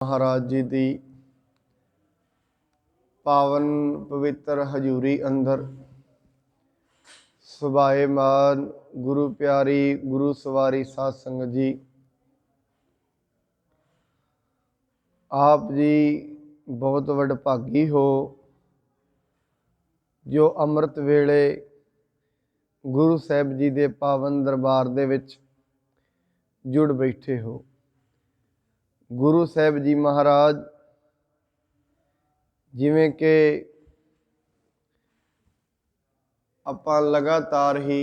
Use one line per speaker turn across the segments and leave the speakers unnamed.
महाराज जी की पावन पवित्र हजूरी अंदर सुभाएमान गुरु प्यारी गुरु सवारी साध संगत जी, आप जी बहुत वडभागी हो जो अमृत वेले गुरु साहब जी के पावन दरबार दे विच जुड़ बैठे हो। गुरु साहब जी महाराज जिवें कि आपां लगातार ही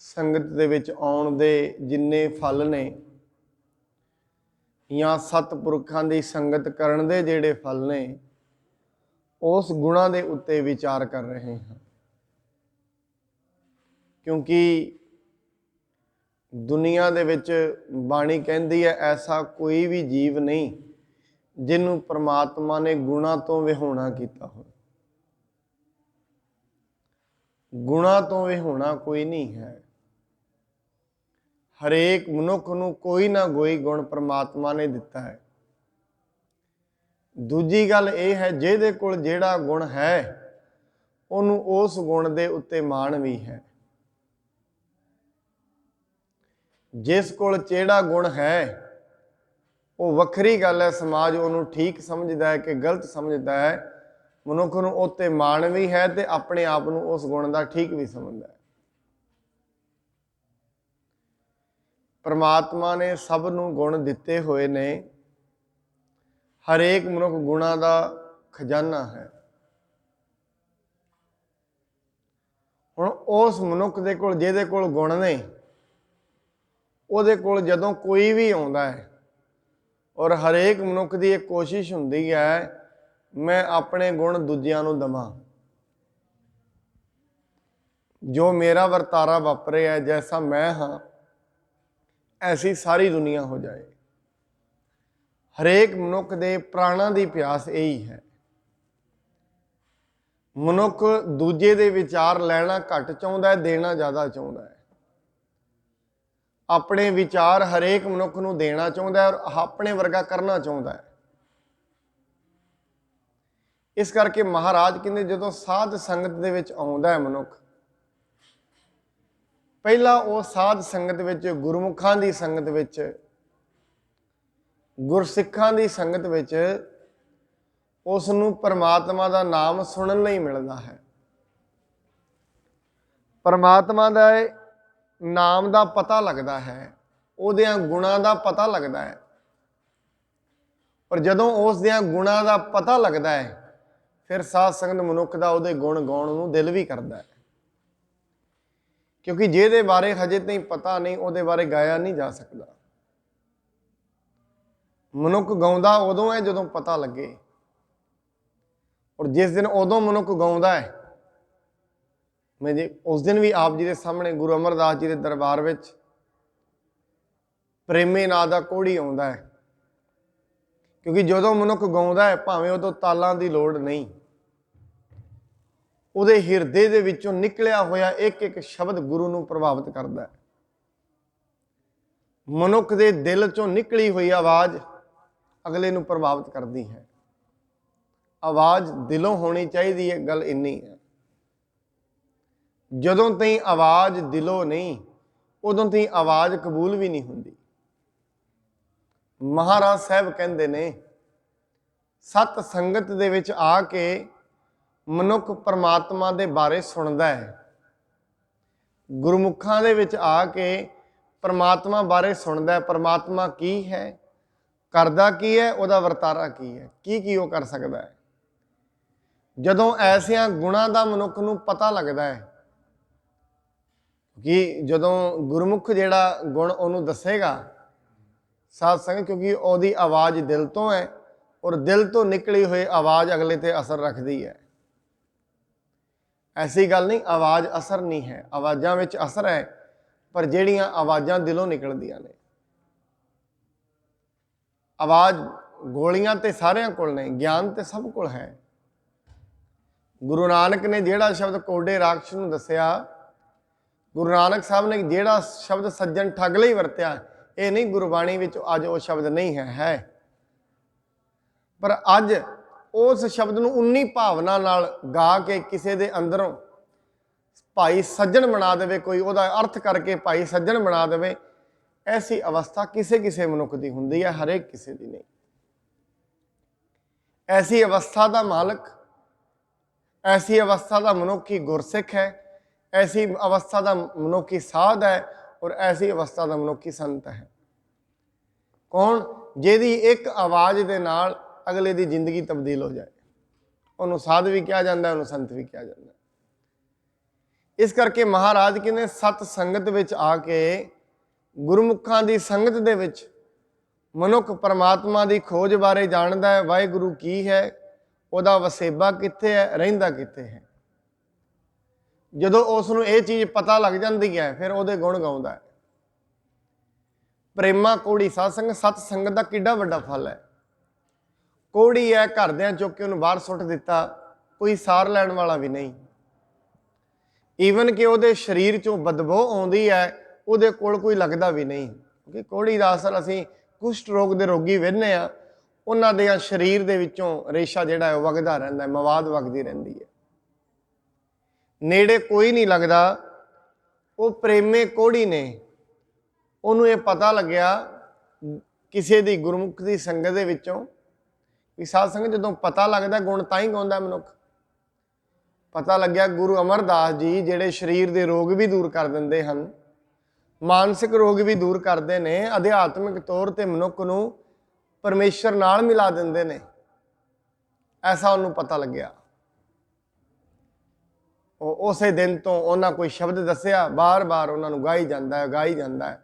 संगत दे विच आउण दे जिन्ने फल ने या सतपुरखां दी संगत करन दे जिहड़े फल ने उस गुणां दे उत्ते विचार कर रहे हैं, क्योंकि दुनिया दे विच बाणी कहंदी है ऐसा कोई भी जीव नहीं जिन्हों परमात्मा ने गुणा तो विहोणा किया हो। गुणा तो विहोणा कोई नहीं है। हरेक मनुख नूं कोई ना कोई गुण परमात्मा ने दिता है। दूजी गल यह है जिहदे कोल जिहड़ा गुण है उन्होंने उस गुण दे उत्ते माण भी है। जिस कोल जिहड़ा गुण है वो वखरी गल है, समाज उन्होंने ठीक समझदा है कि गलत समझदा है। मनुख नूं उत्ते माण भी है ते अपने आप नूं उस गुण का ठीक भी समझदा है। परमात्मा ने सब नूं गुण दिते हुए ने। हरेक मनुख गुणा का खजाना है। हुण उस मनुख दे कोल जिहदे कोल गुण ने उहदे कोल जदों कोई भी आउंदा है और हरेक मनुख की एक कोशिश हुंदी है मैं अपने गुण दूजियां नूं दवां, जो मेरा वर्तारा वापरे है जैसा मैं हाँ ऐसी सारी दुनिया हो जाए। हरेक मनुख दे प्राणां दी प्यास यही है। मनुख दूजे दे विचार लैना घट चाहुंदा है, देना ज़्यादा चाहुंदा है। अपने विचार हरेक मनुख नूं देना चाहुंदा है और अपने वर्गा करना चाहुंदा है। इस करके महाराज कहंदे जदों साध संगत दे विच आउंदा है मनुख, पहला वो साध संगत विच गुरमुखां दी संगत विच गुरसिखां दी संगत विच उसनूं परमात्मा दा नाम सुनन लई मिलदा है। परमात्मा दा नाम दा पता लगदा है, उहदियां गुणां दा पता लगदा है। और जदों उस दियां गुणां दा पता लगदा है फिर साध संगत मनुख दा उहदे गुण गाउण नूं दिल भी करदा है, क्योंकि जिहदे बारे हजे ताईं पता नहीं उहदे बारे गाया नहीं जा सकदा। मनुख गाउंदा उदों है जदों पता लगे, और जिस दिन उदों मनुख गाउंदा है, मैं जी उस दिन भी आप जी के सामने गुरु अमरदास जी के दरबार विच प्रेमे नां दा कोड़ी आउंदा है, क्योंकि जदों मनुख गाउंदा है भावें उदों तालां दी लोड़ नहीं, उहदे हिरदे दे विचों निकलिया होया एक एक शब्द गुरु नूं प्रभावित करदा है। मनुख दे दिल चों निकली हुई आवाज़ अगले नूं प्रभावित करती है। आवाज़ दिलों होनी चाहिए है, गल इन्नी है। जदों तई आवाज़ दिलों नहीं उदों तई आवाज़ कबूल भी नहीं हुंदी। महाराज साहब कहंदे ने सत संगत दे विच आके मनुख परमात्मा दे बारे सुनदा है, गुरमुखां दे विच आके परमात्मा बारे सुनदा है। परमात्मा की है, करदा की है, उहदा वर्तारा की है, की वो कर सकदा है। जदों ऐसियां गुणां दा मनुख नूं पता लगदा है कि जदों गुरमुख जिहड़ा गुण उहनूं दसेगा साध संगत, क्योंकि उहदी आवाज़ दिल तो है और दिल तो निकली हुई आवाज़ अगले ते असर रखती है। ऐसी गल नहीं आवाज़ असर नहीं है, आवाज़ां विच असर है, पर जिहड़ियां आवाज़ां दिलों निकलदियां ने। आवाज़ गोलियां ते सारियां कोल ने, ज्ञान ते सब कोल है। गुरु नानक ने जिहड़ा शब्द कोडे राक्षस नूं दसिया, गुरु नानक साहब ने जिहड़ा शब्द सज्जन ठग लई वरत्या ये नहीं गुरबाणी विच अज वो शब्द नहीं है पर अज उस शब्द नूं उन्नी भावना नाल गा के किसी दे अंदरों भाई सज्जन बना देवे, कोई उहदा अर्थ करके भाई सज्जन बना देवे, ऐसी अवस्था किसी किसी मनुख की हुंदी है, हरेक किसी की नहीं। ऐसी अवस्था का मालक, ऐसी अवस्था का मनुखी गुरसिख है, ऐसी अवस्था का मनुखी साध है और ऐसी अवस्था का मनुखी संत है। कौन? जिहदी एक आवाज़ दे नाल अगले की जिंदगी तब्दील हो जाए, उन्होंने साध भी कहा जाता है, उन्होंने संत भी कहा जाता है। इस करके महाराज कहते सत संगत विच आके गुरमुखां दी संगत दे विच मनुख परमात्मा की खोज बारे जानता है, वाहिगुरु की है, उहदा वसेबा कित्थे है, रहिंदा कित्थे है। जदों उसनूं ये चीज़ पता लग जाती है फिर उहदे गुण गाउंदा है। प्रेमा कोड़ी सत्संग, सत्संग का किड्डा वड्डा फल है। कोड़ी है, घरदियां चुक के उन्हें बाहर सुट दिता, कोई सार लैण वाला भी नहीं। ईवन कि उहदे शरीर चों बदबू आउंदी है, उहदे कोल कोई लगदा भी नहीं। क्योंकि कोड़ी दा असर असीं कुष्ठ रोग के रोगी वेखने आ, उन्हां दे शरीर दे विचों रेशा जिहड़ा है वगदा रहिंदा है, मवाद वगदी रहिंदी है, नेड़े कोई नहीं लगदा। वो प्रेमे कोड़ी ने उन्होंने ये पता लग्या किसी दी गुरमुख की संगत दे विचों कि साध संगत जदों पता लगता गुण तां ही गाउंदा मनुख। पता लग्या गुरु अमरदास जी जिहड़े शरीर के रोग भी दूर कर दिंदे हन, मानसिक रोग भी दूर करते हैं, अध्यात्मिक तौर पर मनुख नूं परमेश्वर नाल मिला दिंदे ने, ऐसा उन्होंने पता लग्या। उस दिन तो उन्होंने कोई शब्द दसिया, बार बार उन्होंने गाई जाता है, गाई जाता है,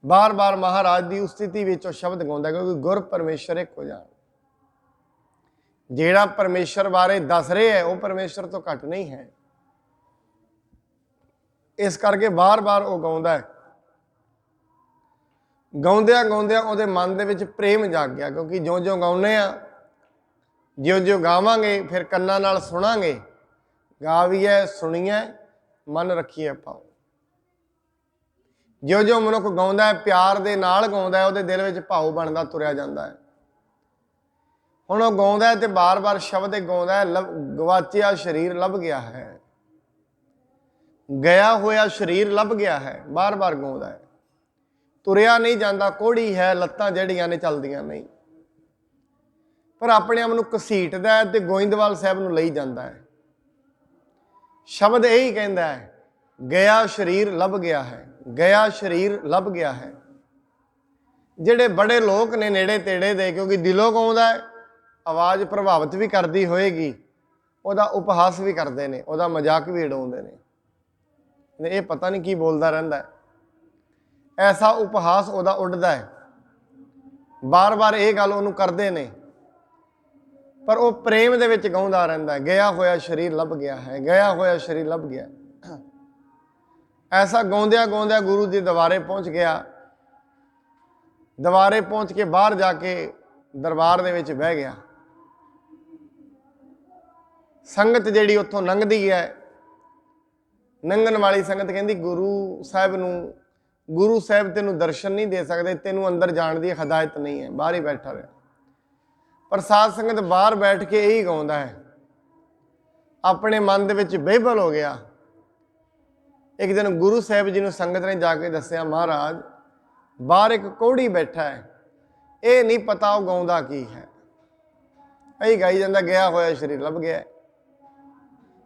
बार बार महाराज की उस स्थिति में शब्द गाउंदा, क्योंकि गुर परमेश्वर एक हो जान। जेड़ा परमेश्वर बारे दस रहे है वह परमेश्वर तो घट नहीं है, इस करके बार बार वो गाउंदा है। गाउंदिया गाउंदिया उहदे मन दे विच प्रेम जाग गया, क्योंकि ज्यों ज्यों गाउने आ, ज्यों ज्यों गावांगे फिर कन्नां नाल सुणांगे, गावीए सुणीए मन रखीए पाओ। ज्यों ज्यों मनुख गाउंदा है, प्यार दे नाल गाउंदा है, उहदे दिल विच भाव बनदा तुरिया जांदा है। हुण वो गाउंदा है ते बार बार शब्द गाउंदा है, गवाचिया शरीर लभ गया है, गया होया शरीर लभ गया है, बार बार गाउंदा है। तुरिया नहीं जाता, कोड़ी है, लत्तां जड़ियां ने चलदियां नहीं, पर अपने आप नूं घसीटदा है ते गोइंदवाल साहब नूं लई जांदा है। शब्द यही कहता है, गया शरीर लभ गया है, गया शरीर लभ गया है। जिहड़े बड़े लोग ने नेड़े तेड़े दे, क्योंकि दिलों गाउंदा है, आवाज़ प्रभावित भी करती होएगी, उहदा उपहास भी करते हैं, उहदा मजाक भी उड़ाउंदे ने, ये पता नहीं की बोलता रहिंदा है। ऐसा उपहास उहदा उड़दा है, बार बार ये गल उहनूं करदे ने, पर वो प्रेम दे विच गाउंदा रहिंदा है, गया होया शरीर लभ गया है, गया होया शरीर लभ गया। ऐसा गाउंदिया गाउंदिया गुरु जी दरबारे पहुँच गया। दरबारे पहुँच के बाहर जाके दरबार दे विच बह गया। संगत जिहड़ी उत्थों लंघदी है, लंघण वाली संगत कहती गुरु साहब नूं, गुरु साहब तेनों दर्शन नहीं दे सकते, तेनों अंदर जाण दी हदायत नहीं है, बाहर ही बैठा रहा। पर साध संगत बाहर बैठ के यही गाउंदा है, अपने मन दे विच बेबल हो गया। एक दिन गुरु साहब जी ने संगत ने जाके दसिया, महाराज बाहर एक कोड़ी बैठा है, ये नहीं पता वो गाउंदा की है, यही गाई जाता, गया होया शरीर लभ गया।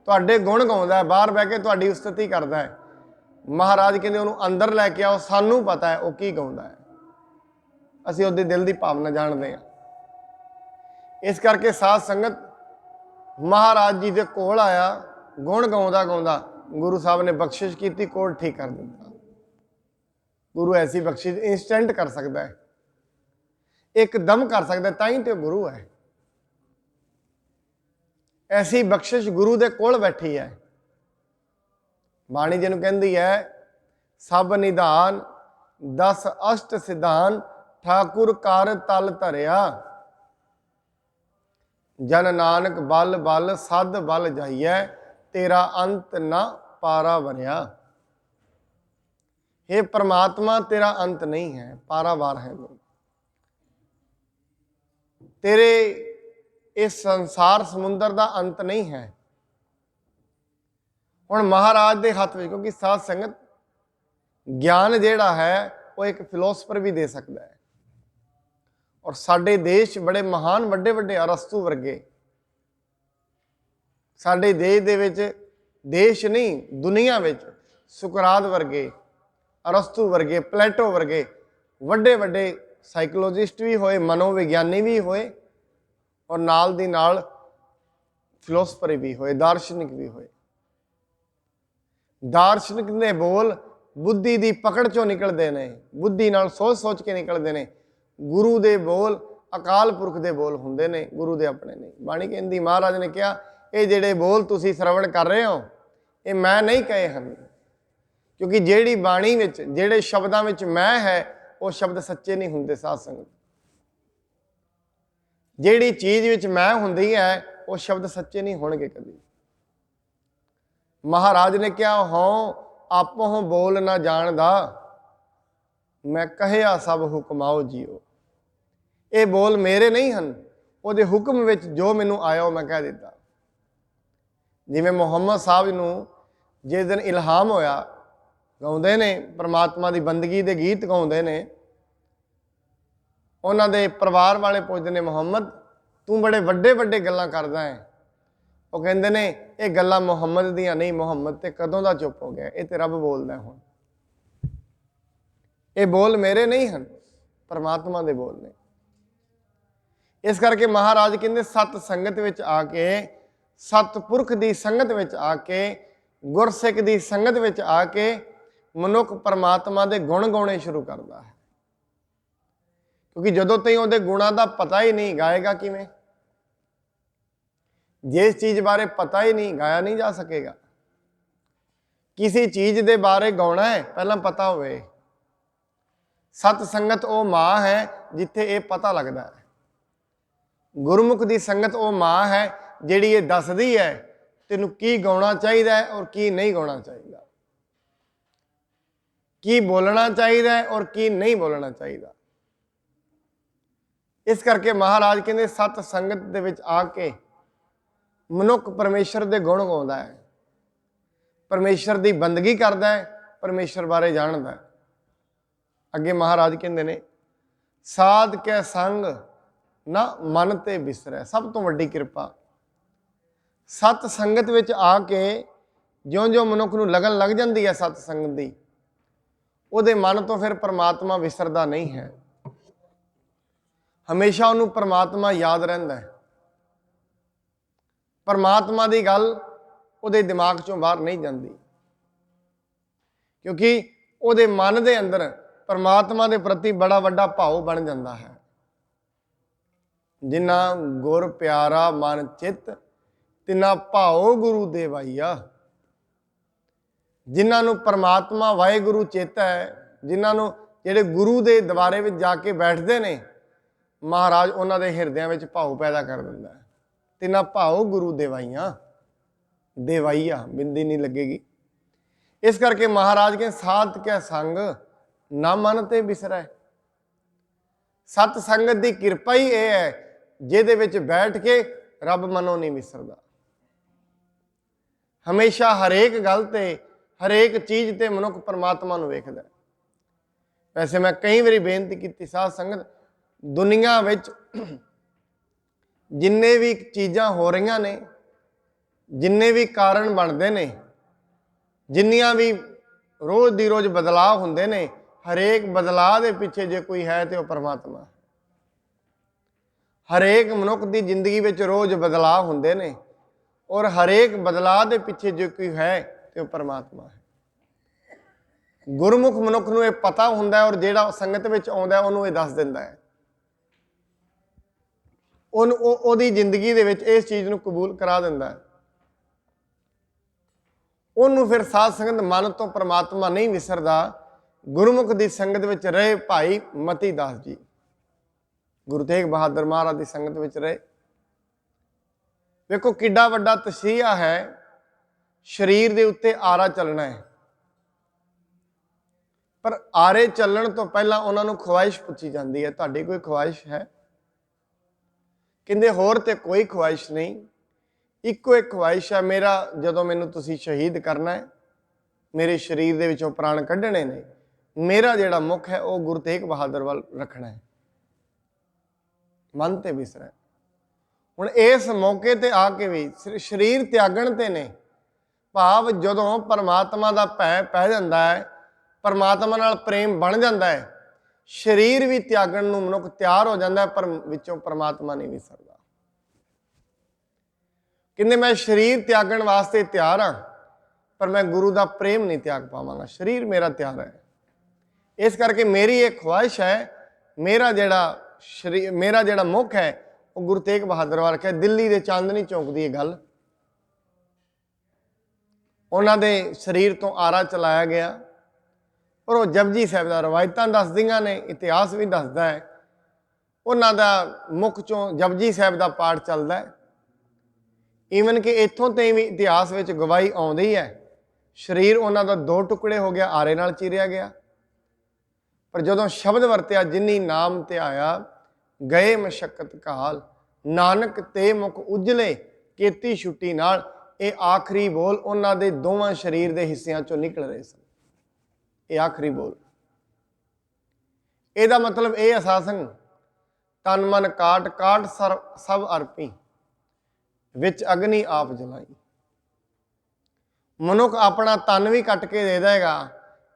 तुहाडे गुण गाउंदा है, बाहर बह के तुहाडी उस्तति करदा है। महाराज कहते उन्होंने अंदर लैके आओ, सानू पता है वह की गाउंदा है, असीं उहदे दिल की भावना जानते हैं। इस करके साध संगत महाराज जी के कोल आया, गुण गाउंदा गाउंदा गुरु साहब ने बख्शिश की, कोल ठीक कर दिता। गुरु ऐसी बख्शिश इंस्टेंट कर सकता है, एकदम कर सकता है, ताई तो गुरु है। ऐसी बख्शिश गुरु दे कोल बैठी है। बाणी जी नूं कहंदी है, सब निधान 10 अष्ट सिद्धान ठाकुर कार तल धरिया, जन नानक बल बल सद बल जाइए, तेरा अंत ना पारा बनया। हे परमात्मा तेरा अंत नहीं है, पारावार है तू। तेरे इस संसार समुंदर का अंत नहीं है। हुण महाराज के हथ में, क्योंकि साध संगत ज्ञान जिहड़ा है वो एक फिलोसफर भी दे सकता है। और साडे देश बड़े महान वड्डे वड्डे अरस्तू वर्गे, साडे देश दे विच, देश नहीं दुनिया विच सुकरात वर्गे, अरस्तू वर्गे, प्लेटो वर्गे वड्डे वड्डे साइकोलॉजिस्ट भी होए, मनोविग्यानी भी होए, और नाल दी नाल फिलोसफर भी होए, दार्शनिक भी होए। दार्शनिक ने बोल बुद्धि की पकड़ चों निकलते हैं, बुद्धि नाल सोच सोच के निकलते हैं। गुरु दे बोल अकाल पुरख दे बोल हुंदे ने, गुरु दे अपने नहीं। बाणी कहंदी, महाराज ने कहा ये जिहड़े बोल तुसी श्रवण कर रहे हो ये मैं नहीं कहे हैं, क्योंकि जिहड़ी बाणी विच जिहड़े शब्दां विच मैं है वो शब्द सच्चे नहीं हुंदे। साध संगत जिहड़ी चीज़ विच मैं हुंदी है वो शब्द सच्चे नहीं होणगे कभी। महाराज ने कहा हों आपो बोल ना जानदा, मैं कहया सब हुक्माओ जियो। ये बोल मेरे नहीं हैं, वो हुक्म विच जो मैनू आया मैं कह दिता। जिवें मुहम्मद साहब नूं जिस दिन इल्हाम होया, गाउंदे ने परमात्मा की बंदगी के गीत गाउंदे ने, उन्हां दे परिवार वाले पुछदे ने मुहम्मद तू बड़े वड्डे वड्डे गल्लां करदा है। वो कहंदे ने ये गल्लां मुहम्मद दियां नहीं, मुहम्मद ते कदों दा चुप हो गया, ये ते रब बोलदा हुण। ये बोल मेरे नहीं हैं, परमात्मा दे बोल ने। इस करके महाराज कहते सत संगत विच आके, सतपुरख की संगत विच आके, गुरसिख की संगत विच आके मनुख परमात्मा के गुण गाने शुरू करता है। क्योंकि जदों तई उहदे गुणां दा पता ही नहीं, गाएगा किवें? जिस चीज़ बारे पता ही नहीं, गाया नहीं जा सकेगा। किसी चीज़ के बारे गाउणा है पहला पता होवे। सत संगत वो माँ है जिथे ये पता लगता है। गुरमुख की संगत वो माँ है जिहड़ी ये दसदी है तैनूं की गाउणा चाहिए और की नहीं गाउणा चाहिए, की बोलना चाहिए और की नहीं बोलना चाहिए। इस करके महाराज कहते सत संगत दे विच आके मनुख परमेश्वर के गुण गाउंदा है, परमेश्वर की बंदगी करता है, परमेश्वर बारे जानता है। अगे महाराज कहते ने साध कै संग ना मन ते बिसरै। सब तो वड्डी कृपा सत संगत विच आके ज्यों ज्यों मनुख नूं लगन लग जाती है सत संगत की, उहदे मन तो फिर परमात्मा विसरदा नहीं है। हमेशा उन्होंने परमात्मा याद रहिंदा है। परमात्मा की गल उहदे दिमाग चों बाहर नहीं जाती, क्योंकि उहदे मन के अंदर परमात्मा के प्रति बड़ा वड्डा भाव बन जाता है। जिन्ना गुर प्यारा मन चित तिना भाओ गुरु देवाईया। जिन्होंने परमात्मा वाहेगुरु चेता है, जिन्होंने जेडे गुरु के द्वारे में जाके बैठते हैं, महाराज उन्होंने हिरदियां में भाव पैदा कर दिंदा है। तिना भाओ गुरु देवाईया, देवाईया बिंदी नहीं लगेगी। इस करके महाराज के साध कै संग ना मन ते बिसरै। सत संगत की कृपा ही यह है जिहदे विच बैठ के रब मनो नहीं विसरदा। हमेशा हरेक गल ते हरेक चीज़ ते मनुख परमात्मा नूं वेखदा। वैसे मैं कई बारी बेनती की साध संगत, दुनिया विच जिन्ने भी चीज़ां हो रही ने, जिन्ने भी कारण बनते ने, जिन्नियां भी रोज़ दी रोज़ बदलाव हुंदे ने, हरेक बदलाव के पिछे जे कोई है तो परमात्मा। हरेक मनुख की जिंदगी में रोज़ बदलाव हुंदे ने, और हरेक बदलाव के पिछे जो कोई है तो परमात्मा है। गुरमुख मनुख नूं ये पता हुंदा है, और जिहड़ा संगत विच आउंदा है उहनूं ये दस दिंदा है। उहदी जिंदगी दे विच इस चीज़ नूं कबूल करा दिंदा है। उहनूं फिर साध संगत मन तो परमात्मा नहीं विसरदा। गुरमुख की संगत विच रहे भाई मती दास जी, गुरु तेग बहादुर महाराज की संगत विच रहे। देखो किड्डा वड्डा तसीहा है, शरीर के उत्ते आरा चलना है। पर आरे ਚੱਲਣ ਤੋਂ ਪਹਿਲਾਂ ਉਹਨਾਂ ਨੂੰ ਖੁਆਇਸ਼ ਪੁੱਛੀ ਜਾਂਦੀ ਹੈ, ਤੁਹਾਡੀ ਕੋਈ ਖੁਆਇਸ਼ ਹੈ? ਕਹਿੰਦੇ ਹੋਰ ਤੇ ਕੋਈ ਖੁਆਇਸ਼ ਨਹੀਂ, ਇੱਕੋ ਇੱਕ ਖੁਆਇਸ਼ ਹੈ, ਮੇਰਾ ਜਦੋਂ ਮੈਨੂੰ ਤੁਸੀਂ ਸ਼ਹੀਦ ਕਰਨਾ ਹੈ, ਮੇਰੇ ਸਰੀਰ ਦੇ ਵਿੱਚੋਂ ਪ੍ਰਾਣ ਕੱਢਣੇ ਨੇ, ਮੇਰਾ ਜਿਹੜਾ ਮੁੱਖ ਹੈ ਉਹ ਗੁਰੂ ਤੇਗ ਬਹਾਦਰ ਵੱਲ ਰੱਖਣਾ ਹੈ, ਮਨ ਤੇ ਵਿਸਰੇ। ਹੁਣ ਇਸ ਮੌਕੇ ਤੇ ਆ ਕੇ ਵੀ ਸਰੀਰ ਤਿਆਗਣ ਤੇ ਨੇ, ਭਾਵ ਜਦੋਂ ਪਰਮਾਤਮਾ ਦਾ ਭੈ ਪੈ ਜਾਂਦਾ ਹੈ, ਪਰਮਾਤਮਾ ਨਾਲ ਪ੍ਰੇਮ ਬਣ ਜਾਂਦਾ ਹੈ, ਸਰੀਰ ਵੀ ਤਿਆਗਣ ਨੂੰ ਮਨੁੱਖ ਤਿਆਰ ਹੋ ਜਾਂਦਾ ਹੈ, ਪਰ ਵਿੱਚੋਂ ਪਰਮਾਤਮਾ ਨਹੀਂ ਵਿਸਰਦਾ। ਕਹਿੰਦੇ ਮੈਂ ਸਰੀਰ ਤਿਆਗਣ ਵਾਸਤੇ ਤਿਆਰ ਹਾਂ, ਪਰ ਮੈਂ ਗੁਰੂ ਦਾ ਪ੍ਰੇਮ ਨਹੀਂ ਤਿਆਗ ਪਾਵਾਂਗਾ, ਸਰੀਰ ਮੇਰਾ ਤਿਆਰ ਹੈ। ਇਸ ਕਰਕੇ ਮੇਰੀ ਇਹ ਖੁਆਇਸ਼ ਹੈ, ਮੇਰਾ ਜਿਹੜਾ ਮੁੱਖ ਹੈ ਉਹ ਗੁਰੂ ਤੇਗ ਬਹਾਦਰ ਵੱਲ ਰੱਖਿਆ। ਦਿੱਲੀ ਦੇ ਚਾਂਦਨੀ ਚੌਕ ਦੀ ਇਹ ਗੱਲ, ਉਹਨਾਂ ਦੇ ਸਰੀਰ ਤੋਂ ਆਰਾ ਚਲਾਇਆ ਗਿਆ, ਔਰ ਉਹ ਜਪਜੀ ਸਾਹਿਬ ਦਾ ਰਵਾਇਤਾਂ ਦੱਸਦੀਆਂ ਨੇ, ਇਤਿਹਾਸ ਵੀ ਦੱਸਦਾ ਹੈ, ਉਹਨਾਂ ਦਾ ਮੁੱਖ ਚੋਂ ਜਪਜੀ ਸਾਹਿਬ ਦਾ ਪਾਠ ਚੱਲਦਾ ਹੈ। ਈਵਨ ਕਿ ਇੱਥੋਂ ਤੇ ਵੀ ਇਤਿਹਾਸ ਵਿੱਚ ਗਵਾਹੀ ਆਉਂਦੀ ਹੈ, ਸਰੀਰ ਉਹਨਾਂ ਦਾ 2 ਟੁਕੜੇ ਹੋ ਗਿਆ, ਆਰੇ ਨਾਲ ਚੀਰਿਆ ਗਿਆ, ਪਰ ਜਦੋਂ ਸ਼ਬਦ ਵਰਤਿਆ ਜਿਨੀ ਨਾਮ ਧਿਆਇਆ ਗਏ ਮਸ਼ੱਕਤ ਕਾਲ, ਨਾਨਕ ਤੇ ਮੁਖ ਉਜਲੇ ਕੀਤੀ ਛੁੱਟੀ ਨਾਲ, ਇਹ ਆਖਰੀ ਬੋਲ ਉਹਨਾਂ ਦੇ ਦੋਵਾਂ ਸਰੀਰ ਦੇ ਹਿੱਸਿਆਂ ਚੋਂ ਨਿਕਲ ਰਹੇ ਸਨ। ਇਹ ਆਖਰੀ ਬੋਲ, ਇਹਦਾ ਮਤਲਬ ਇਹ ਹੈ ਸਾਸੰਗ, ਤਨ ਮਨ ਕਾਟ ਕਾਟ ਸਭ ਅਰਪੀ, ਵਿੱਚ ਅਗਨੀ ਆਪ ਜਲਾਈ। ਮਨੁੱਖ ਆਪਣਾ ਤਨ ਵੀ ਕੱਟ ਕੇ ਦੇ ਦੇਗਾ,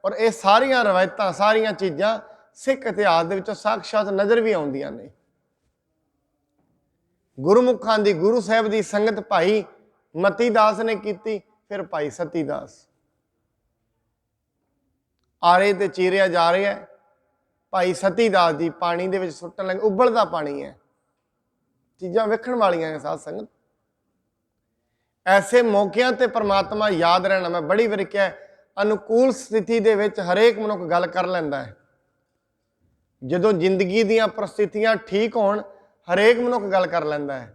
ਔਰ ਇਹ ਸਾਰੀਆਂ ਰਵਾਇਤਾਂ, ਸਾਰੀਆਂ ਚੀਜ਼ਾਂ ਸਿੱਖ ਇਤਿਹਾਸ ਦੇ ਵਿੱਚੋਂ ਸਾਖਸ਼ਾਤ ਨਜ਼ਰ ਵੀ ਆਉਂਦੀਆਂ ਨੇ। ਗੁਰਮੁਖਾਂ ਦੀ, ਗੁਰੂ ਸਾਹਿਬ ਦੀ ਸੰਗਤ ਭਾਈ ਮਤੀ ਦਾਸ ਨੇ ਕੀਤੀ, ਫਿਰ ਭਾਈ ਸਤੀ ਦਾਸ। ਆਰੇ ਤੇ ਚੀਰਿਆ ਜਾ ਰਿਹਾ ਹੈ, ਭਾਈ ਸਤੀ ਦਾਸ ਜੀ ਪਾਣੀ ਦੇ ਵਿੱਚ ਸੁੱਟਣ ਲੱਗੇ, ਉਬਲਦਾ ਪਾਣੀ ਹੈ, ਚੀਜ਼ਾਂ ਵੇਖਣ ਵਾਲੀਆਂ ਨੇ ਸਾਧ ਸੰਗਤ। ਐਸੇ ਮੌਕਿਆਂ ਤੇ ਪਰਮਾਤਮਾ ਯਾਦ ਰਹਿਣਾ, ਮੈਂ ਬੜੀ ਵਾਰੀ ਕਿਹਾ, ਅਨੁਕੂਲ ਸਥਿਤੀ ਦੇ ਵਿੱਚ ਹਰੇਕ ਮਨੁੱਖ ਗੱਲ ਕਰ ਲੈਂਦਾ ਹੈ। ਜਦੋਂ ਜ਼ਿੰਦਗੀ ਦੀਆਂ ਪ੍ਰਸਥਿਤੀਆਂ ਠੀਕ ਹੋਣ, ਹਰੇਕ ਮਨੁੱਖ ਗੱਲ ਕਰ ਲੈਂਦਾ ਹੈ।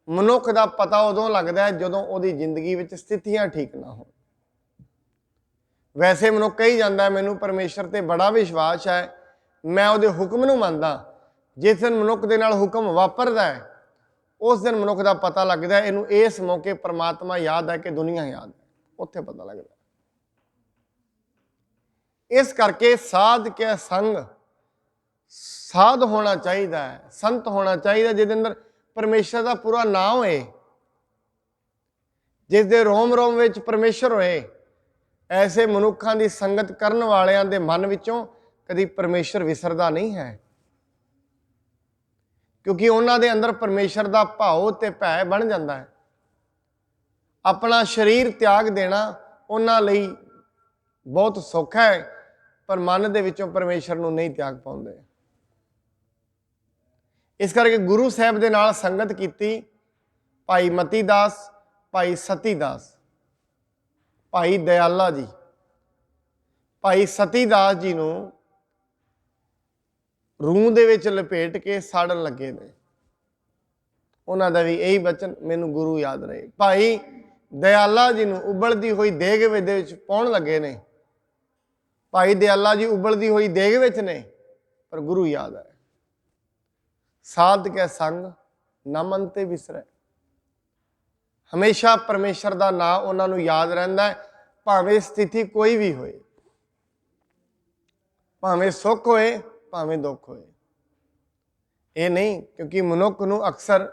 ਮਨੁੱਖ ਦਾ ਪਤਾ ਉਦੋਂ ਲੱਗਦਾ ਹੈ ਜਦੋਂ ਉਹਦੀ ਜ਼ਿੰਦਗੀ ਵਿੱਚ ਸਥਿਤੀਆਂ ਠੀਕ ਨਾ ਹੋਣ। ਵੈਸੇ ਮਨੁੱਖ ਕਹੀ ਜਾਂਦਾ ਹੈ ਮੈਨੂੰ ਪਰਮੇਸ਼ਰ ਤੇ ਬੜਾ ਵਿਸ਼ਵਾਸ ਹੈ, ਮੈਂ ਉਹਦੇ ਹੁਕਮ ਨੂੰ ਮੰਨਦਾ। ਜਿਸ ਦਿਨ ਮਨੁੱਖ ਦੇ ਨਾਲ ਹੁਕਮ ਵਾਪਰਦਾ ਹੈ, ਉਸ ਦਿਨ ਮਨੁੱਖ ਦਾ ਪਤਾ ਲੱਗਦਾ ਹੈ ਇਹਨੂੰ ਇਸ ਮੌਕੇ ਪਰਮਾਤਮਾ ਯਾਦ ਹੈ ਕਿ ਦੁਨੀਆ ਯਾਦ ਹੈ, ਉੱਥੇ ਪਤਾ ਲੱਗਦਾ। ਇਸ ਕਰਕੇ ਸਾਧ ਕੇ ਸੰਗ, ਸਾਧ ਹੋਣਾ ਚਾਹੀਦਾ ਹੈ, ਸੰਤ ਹੋਣਾ ਚਾਹੀਦਾ, ਜਿਹਦੇ ਅੰਦਰ ਪਰਮੇਸ਼ਰ ਦਾ ਪੂਰਾ ਨਾਂ ਹੋਏ, ਜਿਸ ਦੇ ਰੋਮ ਰੋਮ ਵਿੱਚ ਪਰਮੇਸ਼ਰ ਹੋਏ। ਐਸੇ ਮਨੁੱਖਾਂ ਦੀ ਸੰਗਤ ਕਰਨ ਵਾਲਿਆਂ ਦੇ ਮਨ ਵਿੱਚੋਂ ਕਦੀ ਪਰਮੇਸ਼ਰ ਵਿਸਰਦਾ ਨਹੀਂ ਹੈ, ਕਿਉਂਕਿ ਉਹਨਾਂ ਦੇ ਅੰਦਰ ਪਰਮੇਸ਼ਰ ਦਾ ਭਾਵ ਤੇ ਭੈ ਬਣ ਜਾਂਦਾ ਹੈ। ਆਪਣਾ ਸਰੀਰ ਤਿਆਗ ਦੇਣਾ ਉਹਨਾਂ ਲਈ ਬਹੁਤ ਸੌਖਾ ਹੈ, ਪਰ ਮਨ ਦੇ ਵਿੱਚੋਂ ਪਰਮੇਸ਼ਰ ਨੂੰ ਨਹੀਂ ਤਿਆਗ ਪਾਉਂਦੇ। ਇਸ ਕਰਕੇ ਗੁਰੂ ਸਾਹਿਬ ਦੇ ਨਾਲ ਸੰਗਤ ਕੀਤੀ ਭਾਈ ਮਤੀ ਦਾਸ, ਭਾਈ ਸਤੀ ਦਾਸ, ਭਾਈ ਦਇਆਲਾ ਜੀ। ਭਾਈ ਸਤੀ ਦਾਸ ਜੀ ਨੂੰ ਰੂਹ ਦੇ ਵਿੱਚ ਲਪੇਟ ਕੇ ਸਾੜਨ ਲੱਗੇ ਨੇ, ਉਹਨਾਂ ਦਾ ਵੀ ਇਹੀ ਬਚਨ ਮੈਨੂੰ ਗੁਰੂ ਯਾਦ ਰਹੇ। ਭਾਈ ਦਇਆਲਾ ਜੀ ਨੂੰ ਉਬਲਦੀ ਹੋਈ ਦੇਗ ਦੇ ਵਿੱਚ ਪਾਉਣ ਲੱਗੇ ਨੇ, ਭਾਈ ਦਇਆਲਾ ਜੀ ਉਬਲਦੀ ਹੋਈ ਦੇਗ ਵਿੱਚ ਨੇ, ਪਰ ਗੁਰੂ ਯਾਦ ਹੈ। ਸਾਧ ਕੇ ਸੰਗ ਨਾ ਮਨ ਤੇ ਵਿਸਰੇ, ਹਮੇਸ਼ਾ ਪਰਮੇਸ਼ਰ ਦਾ ਨਾਂ ਉਹਨਾਂ ਨੂੰ ਯਾਦ ਰਹਿੰਦਾ ਹੈ, ਭਾਵੇਂ ਸਥਿਤੀ ਕੋਈ ਵੀ ਹੋਏ, ਭਾਵੇਂ ਸੁੱਖ ਹੋਏ ਭਾਵੇਂ ਦੁੱਖ ਹੋਏ। ਇਹ ਨਹੀਂ, ਕਿਉਂਕਿ ਮਨੁੱਖ ਨੂੰ ਅਕਸਰ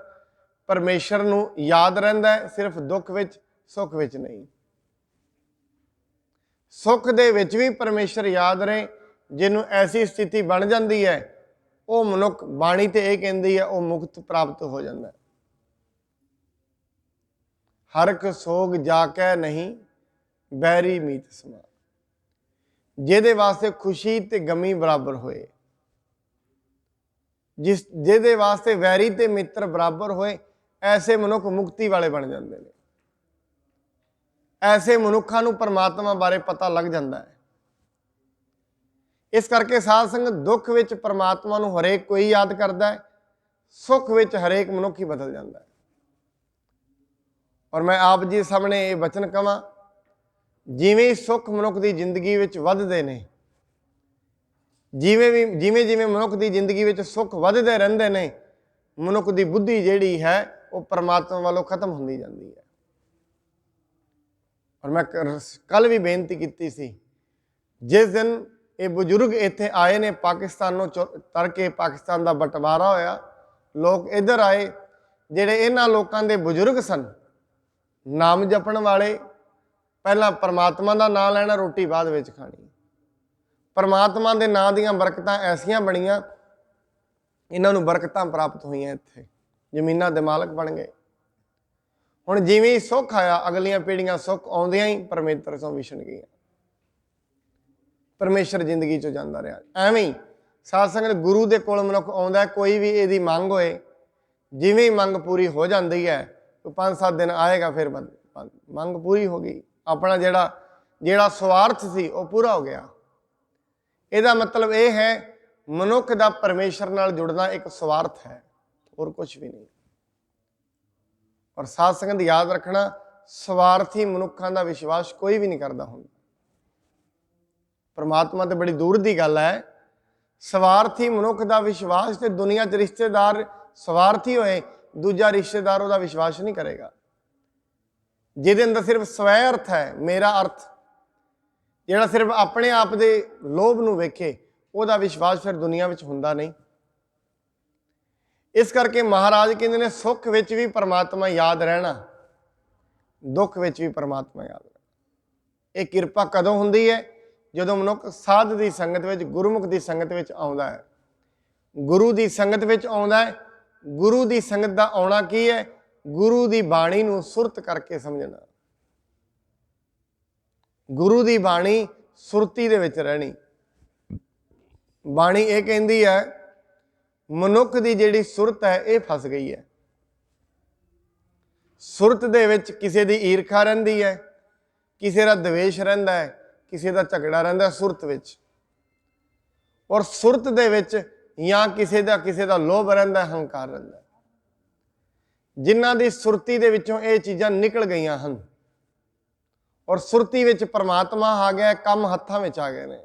ਪਰਮੇਸ਼ਰ ਨੂੰ ਯਾਦ ਰਹਿੰਦਾ ਹੈ, ਸਿਰਫ ਦੁੱਖ ਵਿੱਚ, ਸੁੱਖ ਵਿੱਚ ਨਹੀਂ। ਸੁੱਖ ਦੇ ਵਿੱਚ ਵੀ ਪਰਮੇਸ਼ਰ ਯਾਦ ਰਹੇ, ਜਿਹਨੂੰ ਐਸੀ ਸਥਿਤੀ ਬਣ ਜਾਂਦੀ ਹੈ, ਉਹ ਮਨੁੱਖ, ਬਾਣੀ ਤੇ ਇਹ ਕਹਿੰਦੀ ਹੈ, ਉਹ ਮੁਕਤ ਪ੍ਰਾਪਤ ਹੋ ਜਾਂਦਾ ਹੈ। ਹਰਖ ਸੋਗ ਜਾ ਕੇ ਨਹੀਂ ਬੈਰੀ ਮੀਤ ਸਮਾ, ਜਿਹਦੇ ਵਾਸਤੇ ਖੁਸ਼ੀ ਤੇ ਗਮੀ ਬਰਾਬਰ ਹੋਏ, ਜਿਹਦੇ ਵਾਸਤੇ ਵੈਰੀ ਤੇ ਮਿੱਤਰ ਬਰਾਬਰ ਹੋਏ, ਐਸੇ ਮਨੁੱਖ ਮੁਕਤੀ ਵਾਲੇ ਬਣ ਜਾਂਦੇ ਨੇ। ਐਸੇ ਮਨੁੱਖਾਂ ਨੂੰ ਪਰਮਾਤਮਾ ਬਾਰੇ ਪਤਾ ਲੱਗ ਜਾਂਦਾ ਹੈ। ਇਸ ਕਰਕੇ ਸਾਧ ਸੰਗਤ, ਦੁੱਖ ਵਿੱਚ ਪਰਮਾਤਮਾ ਨੂੰ ਹਰੇਕ ਕੋਈ ਯਾਦ ਕਰਦਾ ਹੈ, ਸੁੱਖ ਵਿੱਚ ਹਰੇਕ ਮਨੁੱਖ ਹੀ ਬਦਲ ਜਾਂਦਾ ਹੈ। ਔਰ ਮੈਂ ਆਪ ਜੀ ਸਾਹਮਣੇ ਇਹ ਵਚਨ ਕਵਾਂ, ਜਿਵੇਂ ਸੁੱਖ ਮਨੁੱਖ ਦੀ ਜ਼ਿੰਦਗੀ ਵਿੱਚ ਵੱਧਦੇ ਨੇ, ਜਿਵੇਂ ਜਿਵੇਂ ਮਨੁੱਖ ਦੀ ਜ਼ਿੰਦਗੀ ਵਿੱਚ ਸੁੱਖ ਵੱਧਦੇ ਰਹਿੰਦੇ ਨੇ, ਮਨੁੱਖ ਦੀ ਬੁੱਧੀ ਜਿਹੜੀ ਹੈ ਉਹ ਪਰਮਾਤਮਾ ਵੱਲੋਂ ਖਤਮ ਹੁੰਦੀ ਜਾਂਦੀ ਹੈ। ਔਰ ਮੈਂ ਕੱਲ ਵੀ ਬੇਨਤੀ ਕੀਤੀ ਸੀ, ਜਿਸ ਦਿਨ ਇਹ ਬਜ਼ੁਰਗ ਇੱਥੇ ਆਏ ਨੇ, ਪਾਕਿਸਤਾਨੋਂ ਤਰ ਕੇ ਪਾਕਿਸਤਾਨ ਦਾ ਬਟਵਾਰਾ ਹੋਇਆ, ਲੋਕ ਇੱਧਰ ਆਏ, ਜਿਹੜੇ ਇਹਨਾਂ ਲੋਕਾਂ ਦੇ ਬਜ਼ੁਰਗ ਸਨ, ਨਾਮ ਜਪਣ ਵਾਲੇ, ਪਹਿਲਾਂ ਪਰਮਾਤਮਾ ਦਾ ਨਾਮ ਲੈਣਾ, ਰੋਟੀ ਬਾਅਦ ਵਿੱਚ ਖਾਣੀ। ਪਰਮਾਤਮਾ ਦੇ ਨਾਂ ਦੀਆਂ ਬਰਕਤਾਂ ਐਸੀਆਂ ਬਣੀਆਂ, ਇਹਨਾਂ ਨੂੰ ਬਰਕਤਾਂ ਪ੍ਰਾਪਤ ਹੋਈਆਂ, ਇੱਥੇ ਜ਼ਮੀਨਾਂ ਦੇ ਮਾਲਕ ਬਣ ਗਏ। ਹੁਣ ਜਿਵੇਂ ਹੀ ਸੁੱਖ ਆਇਆ, ਅਗਲੀਆਂ ਪੀੜ੍ਹੀਆਂ ਸੁੱਖ ਆਉਂਦਿਆਂ ਹੀ ਪਰਮੇਸ਼ਰ ਤੋਂ ਵਿਛੜ ਗਈਆਂ, ਪਰਮੇਸ਼ਰ ਜ਼ਿੰਦਗੀ 'ਚੋਂ ਜਾਂਦਾ ਰਿਹਾ। ਐਵੇਂ ਹੀ ਸਾਧ ਸੰਗਤ ਗੁਰੂ ਦੇ ਕੋਲ ਮਨੁੱਖ ਆਉਂਦਾ, ਕੋਈ ਵੀ ਇਹਦੀ ਮੰਗ ਹੋਏ, ਜਿਵੇਂ ਹੀ ਮੰਗ ਪੂਰੀ ਹੋ ਜਾਂਦੀ ਹੈ, 5-7 ਦਿਨ ਆਏਗਾ, ਫਿਰ ਮੰਗ ਪੂਰੀ ਹੋ ਗਈ, ਆਪਣਾ ਜਿਹੜਾ ਸਵਾਰਥ ਸੀ ਉਹ ਪੂਰਾ ਹੋ ਗਿਆ। ਇਹਦਾ ਮਤਲਬ ਇਹ ਹੈ, ਮਨੁੱਖ ਦਾ ਪਰਮੇਸ਼ਰ ਨਾਲ ਜੁੜਨਾ ਇੱਕ ਸਵਾਰਥ ਹੈ, ਹੋਰ ਕੁਝ ਵੀ ਨਹੀਂ। ਔਰ ਸਾਧ ਸੰਗਤ ਯਾਦ ਰੱਖਣਾ, ਸਵਾਰਥੀ ਮਨੁੱਖਾਂ ਦਾ ਵਿਸ਼ਵਾਸ ਕੋਈ ਵੀ ਨਹੀਂ ਕਰਦਾ ਹੁੰਦਾ। ਪਰਮਾਤਮਾ ਤੇ ਬੜੀ ਦੂਰ ਦੀ ਗੱਲ ਹੈ। ਸਵਾਰਥੀ ਮਨੁੱਖ ਦਾ ਵਿਸ਼ਵਾਸ, ਤੇ ਦੁਨੀਆ 'ਚ ਰਿਸ਼ਤੇਦਾਰ ਸਵਾਰਥੀ ਹੋਏ, ਦੂਜਾ ਰਿਸ਼ਤੇਦਾਰ ਉਹਦਾ ਵਿਸ਼ਵਾਸ ਨਹੀਂ ਕਰੇਗਾ। ਜਿਹਦੇ ਅੰਦਰ ਸਿਰਫ ਸਵੈ ਅਰਥ ਹੈ, ਮੇਰਾ ਅਰਥ, ਜਿਹੜਾ ਸਿਰਫ ਆਪਣੇ ਆਪ ਦੇ ਲੋਭ ਨੂੰ ਵੇਖੇ, ਉਹਦਾ ਵਿਸ਼ਵਾਸ ਫਿਰ ਦੁਨੀਆ ਵਿੱਚ ਹੁੰਦਾ ਨਹੀਂ। ਇਸ ਕਰਕੇ ਮਹਾਰਾਜ ਕਹਿੰਦੇ ਨੇ, ਸੁੱਖ ਵਿੱਚ ਵੀ ਪਰਮਾਤਮਾ ਯਾਦ ਰਹਿਣਾ, ਦੁੱਖ ਵਿੱਚ ਵੀ ਪਰਮਾਤਮਾ ਯਾਦ ਰਹਿਣਾ। ਇਹ ਕਿਰਪਾ ਕਦੋਂ ਹੁੰਦੀ ਹੈ? ਜਦੋਂ ਮਨੁੱਖ ਸਾਧ ਦੀ ਸੰਗਤ ਵਿੱਚ, ਗੁਰਮੁਖ ਦੀ ਸੰਗਤ ਵਿੱਚ ਆਉਂਦਾ ਹੈ, ਗੁਰੂ ਦੀ ਸੰਗਤ ਵਿੱਚ ਆਉਂਦਾ ਹੈ। ਗੁਰੂ ਦੀ ਸੰਗਤ ਦਾ ਆਉਣਾ ਕੀ ਹੈ? ਗੁਰੂ ਦੀ ਬਾਣੀ ਨੂੰ ਸੁਰਤ ਕਰਕੇ ਸਮਝਣਾ, ਗੁਰੂ ਦੀ ਬਾਣੀ ਸੁਰਤੀ ਦੇ ਵਿੱਚ ਰਹਿਣੀ। ਬਾਣੀ ਇਹ ਕਹਿੰਦੀ ਹੈ, ਮਨੁੱਖ ਦੀ ਜਿਹੜੀ ਸੁਰਤ ਹੈ ਇਹ ਫਸ ਗਈ ਹੈ। ਸੁਰਤ ਦੇ ਵਿੱਚ ਕਿਸੇ ਦੀ ਈਰਖਾ ਰਹਿੰਦੀ ਹੈ, ਕਿਸੇ ਦਾ ਦਵੇਸ਼ ਰਹਿੰਦਾ ਹੈ, ਕਿਸੇ ਦਾ ਝਗੜਾ ਰਹਿੰਦਾ ਸੁਰਤ ਵਿੱਚ। ਔਰ ਸੁਰਤ ਦੇ ਵਿੱਚ ਜਾਂ ਕਿਸੇ ਦਾ ਲੋਭ ਰਹਿੰਦਾ, ਹੰਕਾਰ ਰਹਿੰਦਾ। ਜਿਨ੍ਹਾਂ ਦੀ ਸੁਰਤੀ ਦੇ ਵਿੱਚੋਂ ਇਹ ਚੀਜ਼ਾਂ ਨਿਕਲ ਗਈਆਂ ਹਨ, ਔਰ ਸੁਰਤੀ ਵਿੱਚ ਪਰਮਾਤਮਾ ਆ ਗਿਆ, ਕੰਮ ਹੱਥਾਂ ਵਿੱਚ ਆ ਗਏ ਨੇ।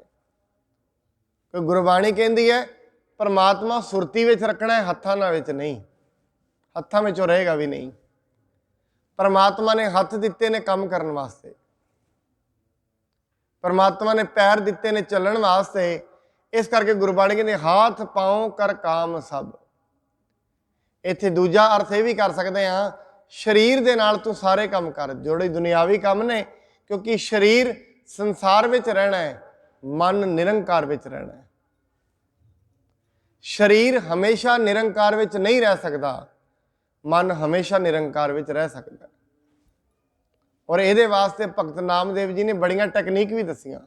ਕੋਈ ਗੁਰਬਾਣੀ ਕਹਿੰਦੀ ਹੈ, ਪਰਮਾਤਮਾ ਸੁਰਤੀ ਵਿੱਚ ਰੱਖਣਾ ਹੈ, ਹੱਥਾਂ ਨਾਲ ਵਿੱਚ ਨਹੀਂ। ਹੱਥਾਂ ਵਿੱਚੋਂ ਰਹੇਗਾ ਵੀ ਨਹੀਂ। ਪਰਮਾਤਮਾ ਨੇ ਹੱਥ ਦਿੱਤੇ ਨੇ ਕੰਮ ਕਰਨ ਵਾਸਤੇ, ਪਰਮਾਤਮਾ ਨੇ ਪੈਰ ਦਿੱਤੇ ਨੇ ਚੱਲਣ ਵਾਸਤੇ। ਇਸ ਕਰਕੇ ਗੁਰਬਾਣੀ ਕਹਿੰਦੀ, ਹਾਥ ਪਾਉ ਕਰ ਕਾਮ ਸਭ। ਇੱਥੇ ਦੂਜਾ ਅਰਥ ਇਹ ਵੀ ਕਰ ਸਕਦੇ ਹਾਂ, ਸਰੀਰ ਦੇ ਨਾਲ ਤੂੰ ਸਾਰੇ ਕੰਮ ਕਰ, ਜਿਹੜੇ ਦੁਨਿਆਵੀ ਕੰਮ ਨੇ, ਕਿਉਂਕਿ ਸਰੀਰ ਸੰਸਾਰ ਵਿੱਚ ਰਹਿਣਾ ਹੈ, ਮਨ ਨਿਰੰਕਾਰ ਵਿੱਚ ਰਹਿਣਾ ਹੈ। ਸਰੀਰ ਹਮੇਸ਼ਾ ਨਿਰੰਕਾਰ ਵਿੱਚ ਨਹੀਂ ਰਹਿ ਸਕਦਾ, ਮਨ ਹਮੇਸ਼ਾ ਨਿਰੰਕਾਰ ਵਿੱਚ ਰਹਿ ਸਕਦਾ। ਔਰ ਇਹਦੇ ਵਾਸਤੇ ਭਗਤ ਨਾਮਦੇਵ ਜੀ ਨੇ ਬੜੀਆਂ ਟੈਕਨੀਕ ਵੀ ਦੱਸੀਆਂ।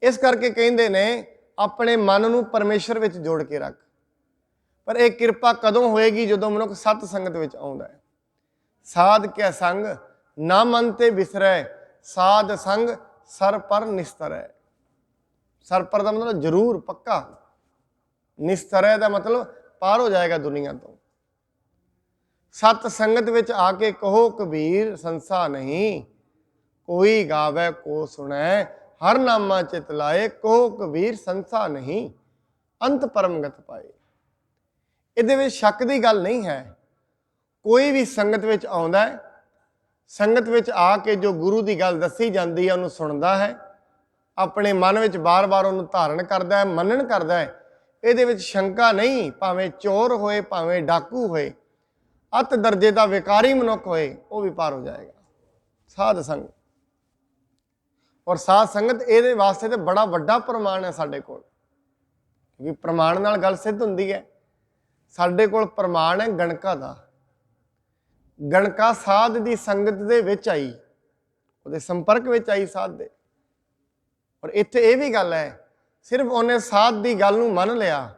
ਇਸ ਕਰਕੇ ਕਹਿੰਦੇ ਨੇ, ਆਪਣੇ ਮਨ ਨੂੰ ਪਰਮੇਸ਼ਰ ਵਿੱਚ ਜੋੜ ਕੇ ਰੱਖ। ਪਰ ਇਹ ਕਿਰਪਾ ਕਦੋਂ ਹੋਏਗੀ? ਜਦੋਂ ਮਨੁੱਖ ਸਤ ਸੰਗਤ ਵਿੱਚ ਆਉਂਦਾ ਹੈ। ਸਾਧ ਕਿਆ ਸੰਗ ਨਾ ਮਨ ਤੇ ਬਿਸਰੈ, ਸਾਧ ਸੰਗ ਸਰ ਪਰ ਨਿਸਤਰੈ। ਸਰ ਪਰ ਦਾ ਮਤਲਬ ਜ਼ਰੂਰ, ਪੱਕਾ। ਨਿਸਤਰੈ ਦਾ ਮਤਲਬ ਪਾਰ ਹੋ ਜਾਏਗਾ ਦੁਨੀਆ ਤੋਂ। ਸਤ ਸੰਗਤ ਵਿੱਚ ਆ ਕੇ ਕਹੋ ਕਬੀਰ, ਸੰਸਾ ਨਹੀਂ ਕੋਈ ਗਾਵੇ ਕੋ ਸੁਣੈ, ਹਰ ਨਾਮਾ ਚਿਤ ਲਾਏ, ਕਹੋ ਕਬੀਰ ਸੰਸਾ ਨਹੀਂ ਅੰਤ ਪਰਮਗਤ ਪਾਏ। ਇਹਦੇ ਵਿੱਚ ਸ਼ੱਕ ਦੀ ਗੱਲ ਨਹੀਂ ਹੈ। ਕੋਈ ਵੀ ਸੰਗਤ ਵਿੱਚ ਆਉਂਦਾ ਹੈ, ਸੰਗਤ ਵਿੱਚ ਆ ਕੇ ਜੋ ਗੁਰੂ ਦੀ ਗੱਲ ਦੱਸੀ ਜਾਂਦੀ ਹੈ ਉਹਨੂੰ ਸੁਣਦਾ ਹੈ, ਆਪਣੇ ਮਨ ਵਿੱਚ ਬਾਰ-ਬਾਰ ਉਹਨੂੰ ਧਾਰਨ ਕਰਦਾ ਹੈ, ਮੰਨਣ ਕਰਦਾ ਹੈ। ਇਹਦੇ ਵਿੱਚ ਸ਼ੰਕਾ ਨਹੀਂ, ਭਾਵੇਂ ਚੋਰ ਹੋਏ, ਭਾਵੇਂ ਡਾਕੂ ਹੋਏ, ਅਤ ਦਰਜੇ ਦਾ ਵਿਕਾਰੀ ਮਨੁੱਖ ਹੋਏ, ਉਹ ਵੀ ਪਾਰ ਹੋ ਜਾਏਗਾ। ਸਾਧ ਸੰਗਤ ਔਰ ਸਾਧ ਸੰਗਤ ਇਹਦੇ ਵਾਸਤੇ ਤੇ ਬੜਾ ਵੱਡਾ ਪ੍ਰਮਾਣ ਹੈ ਸਾਡੇ ਕੋਲ, ਕਿਉਂਕਿ ਪ੍ਰਮਾਣ ਨਾਲ ਗੱਲ ਸਿੱਧ ਹੁੰਦੀ ਹੈ। ਸਾਡੇ ਕੋਲ ਪ੍ਰਮਾਣ ਹੈ ਗਣਕਾ ਦਾ। ਗਣਕਾ ਸਾਧ ਦੀ ਸੰਗਤ ਦੇ ਵਿੱਚ ਆਈ, ਉਹਦੇ ਸੰਪਰਕ ਵਿੱਚ ਆਈ ਸਾਧ ਦੇ। ਔਰ ਇੱਥੇ ਇਹ ਵੀ ਗੱਲ ਹੈ, ਸਿਰਫ ਉਹਨੇ ਸਾਧ ਦੀ ਗੱਲ ਨੂੰ ਮੰਨ ਲਿਆ,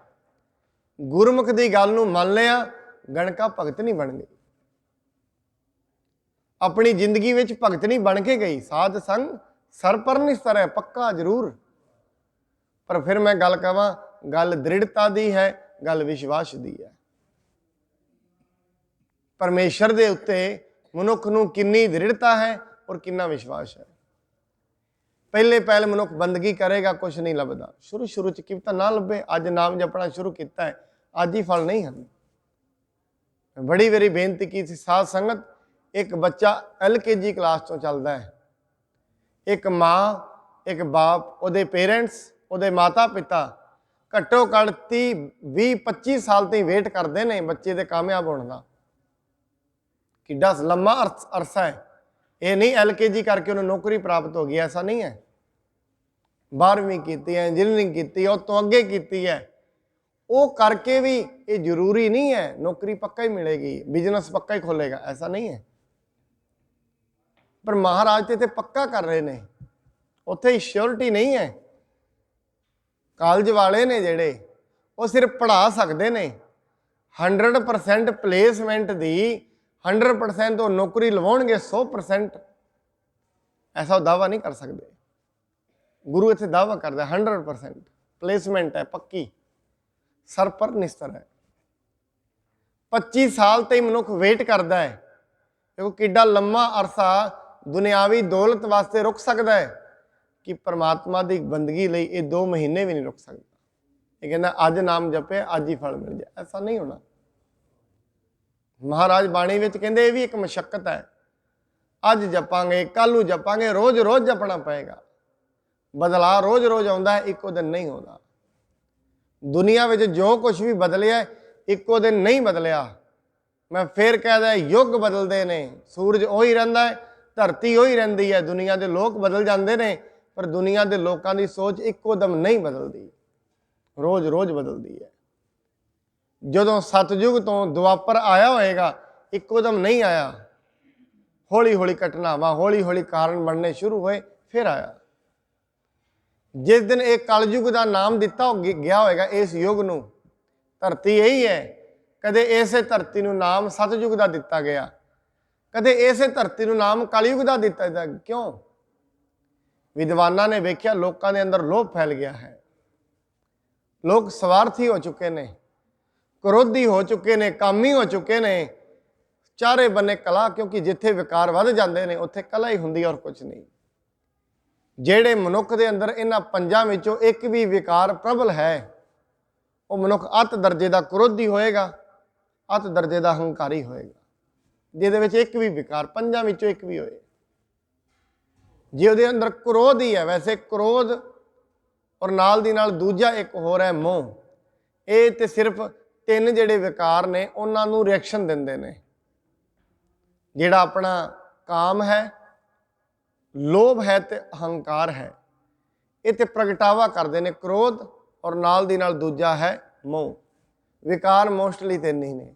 ਗੁਰਮੁਖ ਦੀ ਗੱਲ ਨੂੰ ਮੰਨ ਲਿਆ, ਗਣਕਾ ਭਗਤ ਨਹੀਂ ਬਣ ਗਈ। ਆਪਣੀ ਜ਼ਿੰਦਗੀ ਵਿੱਚ ਭਗਤ ਨਹੀਂ ਬਣ ਕੇ ਗਈ। ਸਾਧ ਸੰਗ ਸਰ ਪਰ ਨਿਸਤਰੈ, ਪੱਕਾ ਜ਼ਰੂਰ। ਪਰ ਫਿਰ ਮੈਂ ਗੱਲ ਕਹਾਂ, ਗੱਲ ਦ੍ਰਿੜਤਾ ਦੀ ਹੈ, ਗੱਲ ਵਿਸ਼ਵਾਸ ਦੀ ਹੈ। ਪਰਮੇਸ਼ਰ ਦੇ ਉੱਤੇ ਮਨੁੱਖ ਨੂੰ ਕਿੰਨੀ ਦ੍ਰਿੜਤਾ ਹੈ ਔਰ ਕਿੰਨਾ ਵਿਸ਼ਵਾਸ ਹੈ। पहले पहल मनुख बंदगी करेगा, कुछ नहीं लभदा। शुरू शुरू च की पता ना लभे, अज नाम जपना शुरू किया है, अज ही फल नहीं हैं। बड़ी बारी बेनती की सी साध संगत, एक बच्चा LKG क्लास तो चलता है, एक माँ एक बाप, उहदे पेरेंट्स, उहदे माता पिता घट्टो घट 30-20-25 साल तो वेट करते हैं बच्चे के कामयाब होने का। किड्डा लम्मा अरसा है। ये नहीं LKG करके उन्हें नौकरी प्राप्त हो गई, ऐसा नहीं है। 12वीं की है, इंजीनियरिंग की, उस तो अगे की है, वो करके भी ये जरूरी नहीं है नौकरी पक्का ही मिलेगी, बिजनेस पक्का ही खोलेगा, ऐसा नहीं है। पर महाराज तो इतने पक्का कर रहे हैं, उत्थे श्योरिटी नहीं है। कॉलेज वाले ने जेड़े वो सिर्फ पढ़ा सकते हैं, 100% प्लेसमेंट दी 100% वो नौकरी लवाउणगे 100%, ऐसा दावा नहीं कर सकते। गुरु इत्थे दावा करता 100% प्लेसमेंट है, पक्की सर पर निस्तर है। 25 साल तो ही मनुख वेट करता है, क्योंकि किड्डा लम्मा अरसा दुनियावी दौलत वास्ते रुक सकता है कि परमात्मा की बंदगी लई ये 2 महीने भी नहीं रुक सकता। ये कहना अज नाम जपे अज ही फल मिल जाए, ऐसा नहीं होना। महाराज बाणी विच कहते ये भी एक मशक्कत है, अज जपांगे कल नूं जपांगे, रोज रोज जपना पएगा। बदलाव रोज रोज आता है, इको दिन नहीं होता। दुनिया में जो कुछ भी बदलिया इको दिन नहीं बदलिया। मैं फिर कह दिया युग बदलते ने, सूरज उही रहिंदा है, धरती उही रहिंदी है, दुनिया के लोग बदल जाते हैं, पर दुनिया के लोगों की सोच इको दम नहीं बदलती, रोज रोज बदलती है। जदों सतयुग तो द्वापर आया होएगा, इको दम नहीं आया, हौली हौली घटनावां हौली हौली कारण बनने शुरू हुए, फिर आया। जिस दिन एक कलयुग का नाम दिता गया होएगा इस युग नूं, धरती यही है, कदे इसे धरती नूं नाम सतयुग का दिता गया, कदे इसे धरती नूं नाम कलयुग का दिता गया। क्यों? विद्वाना ने वेख्या लोगों के अंदर लोभ फैल गया है, लोग स्वार्थी हो चुके हैं, क्रोधी हो चुके हैं, कामी हो चुके हैं, चारे बने कला, क्योंकि जिथे विकार वध जाते हैं उत्थे कला ही हुंदी और कुछ नहीं। जेड़े मनुख के अंदर इन्हां पंजां विचों एक भी विकार प्रबल है, वो मनुख अत दर्जे का क्रोधी होएगा, अत दर्जे का हंकारी होएगा। जिहदे विच एक भी विकार पंजां विचों एक भी होए, जे उहदे अंदर क्रोध ही है, वैसे क्रोध और नाल दी नाल दूजा एक होर है मोह। ये तो सिर्फ 3 जेड़े विकार ने उन्हां नूं रिएक्शन दिंदे ने। जेड़ा अपना काम है, लोभ है ते अहंकार है, ये तो प्रगटावा करते हैं क्रोध, और नाल दी नाल दूजा है मोह। विकार मोस्टली 3 ही ने,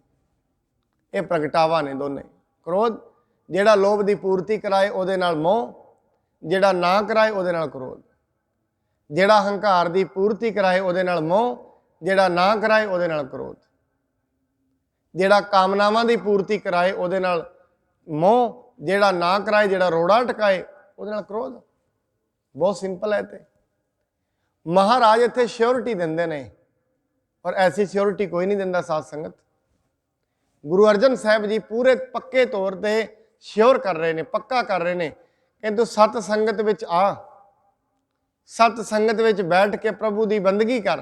ये प्रगटावा ने दोने। क्रोध जेड़ा लोभ की पूर्ति कराए उहदे नाल मोह, जेड़ा ना कराए उहदे नाल क्रोध, जेड़ा हंकार की पूर्ति कराए उहदे नाल मोह, जेड़ा ना कराए उहदे नाल क्रोध, जेड़ा कामनावां की पूर्ति कराए उहदे नाल मोह, जेड़ा ना कराए, जेड़ा रोड़ा टकाए उहदे नाल क्रोध। बहुत सिंपल है। तो महाराज इत्थे श्योरिटी दिंदे ने, और ऐसी श्योरिटी कोई नहीं दिंदा साध संगत। गुरु अर्जन साहब जी पूरे पक्के तौर पर श्योर कर रहे हैं, पक्का कर रहे हैं कि तू सत संगत विच आ, सत संगत विच बैठ के प्रभु की बंदगी कर,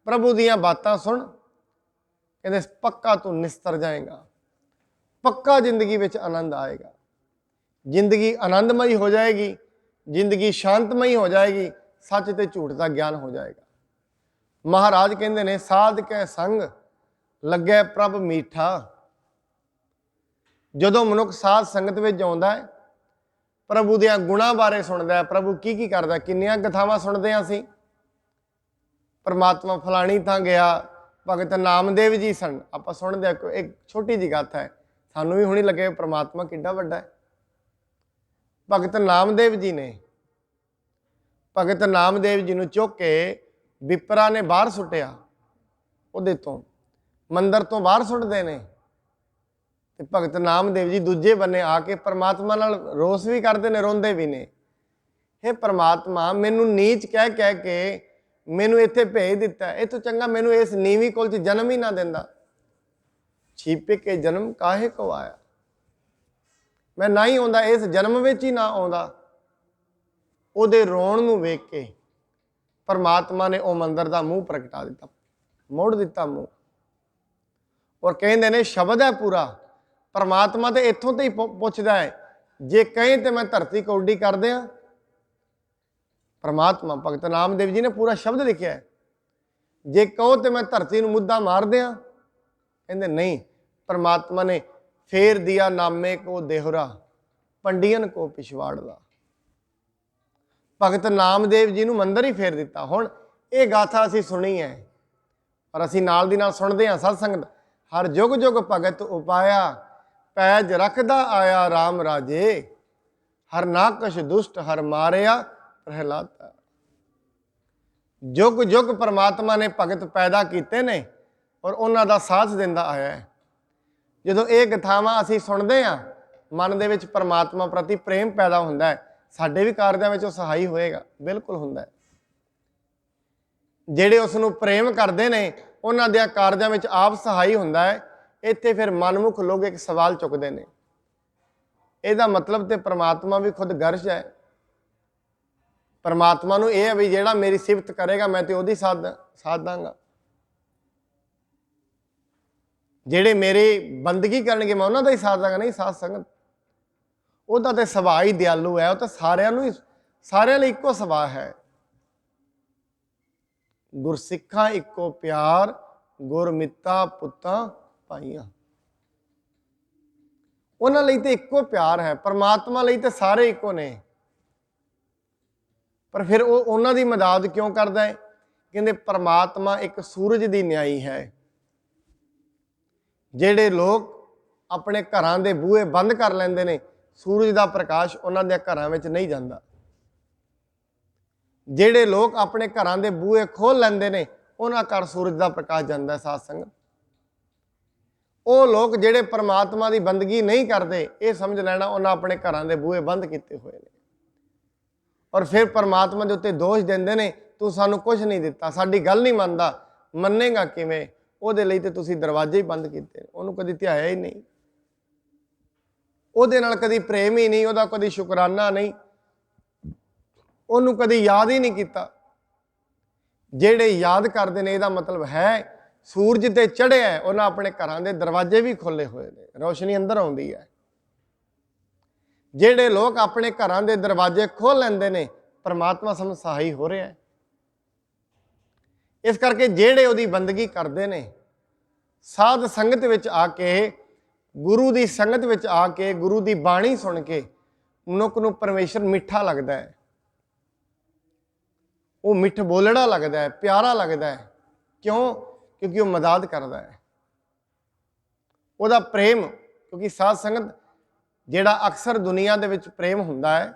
प्रभु दीयां बातां सुन, कहते पक्का तू निस्तर जाएगा, पक्का जिंदगी विच आनंद आएगा, जिंदगी आनंदमयी हो जाएगी, जिंदगी शांतमयी हो जाएगी, सच ते झूठ का ज्ञान हो जाएगा। महाराज कहते ने साध के संग लगे प्रभ मीठा। जदों मनुख साध संगत में आउंदा है, प्रभु दियां गुणा बारे सुनता है, प्रभु की करता, किन्नियां कथावां सुनते हैं असीं। परमात्मा फलानी थां गया, भगत नामदेव जी सन, आप सुनते हैं। एक छोटी जी गाथा है, सानू भी हुणी लगे परमात्मा किड्डा वड्डा है। भगत नामदेव जी ने, भगत नामदेव जी नूं चुक के विपरा ने बाहर सुटिया, उहदे तो मंदिर तो बाहर सुटते हैं। ते भगत नामदेव जी दूजे बन्ने आके परमात्मा नाल रोस भी करते हैं, रोंदे भी ने। हे परमात्मा, मैनू नीच कह कह के मैनू इत्थे भेज दिता है, इत्थों चंगा मैनू इस नीवी कुल च जन्म ही ना दिंदा। छीपे के जन्म काहे को आया, मैं ना ही आउंदा, इस जन्म विच ही ना आउंदा। ਉਹਦੇ ਰੋਣ ਨੂੰ ਵੇਖ ਕੇ परमात्मा ने ਉਹ ਮੰਦਰ ਦਾ ਮੂੰਹ ਪ੍ਰਗਟਾ ਦਿੱਤਾ, ਮੋੜ ਦਿੱਤਾ ਮੂੰਹ। ਔਰ ਕਹਿੰਦੇ ਨੇ ਸ਼ਬਦ ਹੈ ਪੂਰਾ, परमात्मा तो इत्थों तो ही पुछदा है, जे कहें तो मैं धरती कौडी कर दियां। परमात्मा भगत नामदेव जी ने पूरा शब्द लिखा है, जे कहो तो मैं धरती नूं मुद्दा मार दियां, कहते नहीं। परमात्मा ने फेर दिया नामे को देहरा, पंडियन को पिछवाड़दा। भगत नामदेव जी नूं मंदिर ही फेर दिता। हुण ये गाथा असीं सुनी है और असीं नाल दी नाल सुणदे हां सत्संग। हर जुग जुग भगत उपाया, पैज रखदा आया राम राजे, हर नाकश दुष्ट हर मारिया प्रहलादा। जुग जुग परमात्मा ने भगत पैदा कीते ने और उन्हां दा साथ दिंदा आया है। जदों ये कथावां असीं सुणदे हां, मन दे विच परमात्मा प्रति प्रेम पैदा हुंदा है, साडे भी कार्यां विच सहाई होएगा, बिल्कुल हुंदा है। जिहड़े उस नूं प्रेम करदे ने उन्हां दे कार्यां विच आप सहाई हुंदा है। इत्थे फिर मनमुख लोग एक सवाल चुकते हैं, ਇਹਦਾ मतलब तो परमात्मा भी खुद गर्श है। परमात्मा नूं यह है भी जिहड़ा मेरी सिफत करेगा मैं तो ਉਹਦੀ साथ दांगा, ਜਿਹੜੇ मेरी बंदगी करनगे मैं उन्हां दा ही साथ दांगा। नहीं, साथ संगत ਉਹਦਾ तो सुभाਅ ही दयालु है, वो तो सारिਆਂ ਲਈ ਇੱਕੋ सुभाਅ है। गुरसिखां इक्को प्यार, गुरमिता पुत्तां पाइयां। उन्हां लई ते इक्को प्यार है, परमात्मा लई ते सारे इक्को ने। पर फिर वो उन्हां दी मदद क्यों करदा है? कहंदे परमात्मा एक सूरज दी न्याई है। जिहड़े लोग अपने घरां दे बूहे बंद कर लैंदे ने, सूरज दा प्रकाश उन्हां दे घरां विच नहीं जांदा। जिहड़े लोग अपने घरां दे बूहे खोल लैंदे ने, उन्हां घर सूरज दा प्रकाश जांदा है। साध संगत, ਉਹ ਲੋਕ ਜਿਹੜੇ परमात्मा की बंदगी नहीं करते, ये समझ लेना उन्हें अपने घरों के बूहे बंद किए हुए हैं। और फिर परमात्मा के उत्ते दोष देंदे ने, तू सानू कुछ नहीं दिता, साडी गल नहीं मनदा, मन्नेगा किवें? ਉਹਦੇ ਲਈ ਤੇ ਤੁਸੀਂ दरवाजे ही बंद किए, ਉਹਨੂੰ कभी ਧਿਆਇਆ ही नहीं, ਉਹਦੇ ਨਾਲ कभी प्रेम ही नहीं, ਉਹਦਾ कभी शुकराना नहीं, ਉਹਨੂੰ कभी याद ही नहीं किया। ਜਿਹੜੇ याद करते हैं, ਇਹਦਾ मतलब है सूरज ते चढ़िया है, उन्हें अपने घरों के दरवाजे भी खोले हुए हैं, रोशनी अंदर आती है। जिहड़े लोग अपने घरों के दरवाजे खोल लेंदे ने, परमात्मा समझ सहाई हो रहा है। इस करके जिहड़े उहदी बंदगी करते हैं, साध संगत विच आके, गुरु की संगत विच आके, गुरु की बाणी सुन के मनुख नूं परमेश्वर मिठा लगता है। वो मिठ बोलड़ा लगता है, प्यारा लगता है। क्यों? क्योंकि वो मदद करता है, वह प्रेम। क्योंकि साध संगत जिहड़ा अक्सर दुनिया दे विच प्रेम हुंदा है,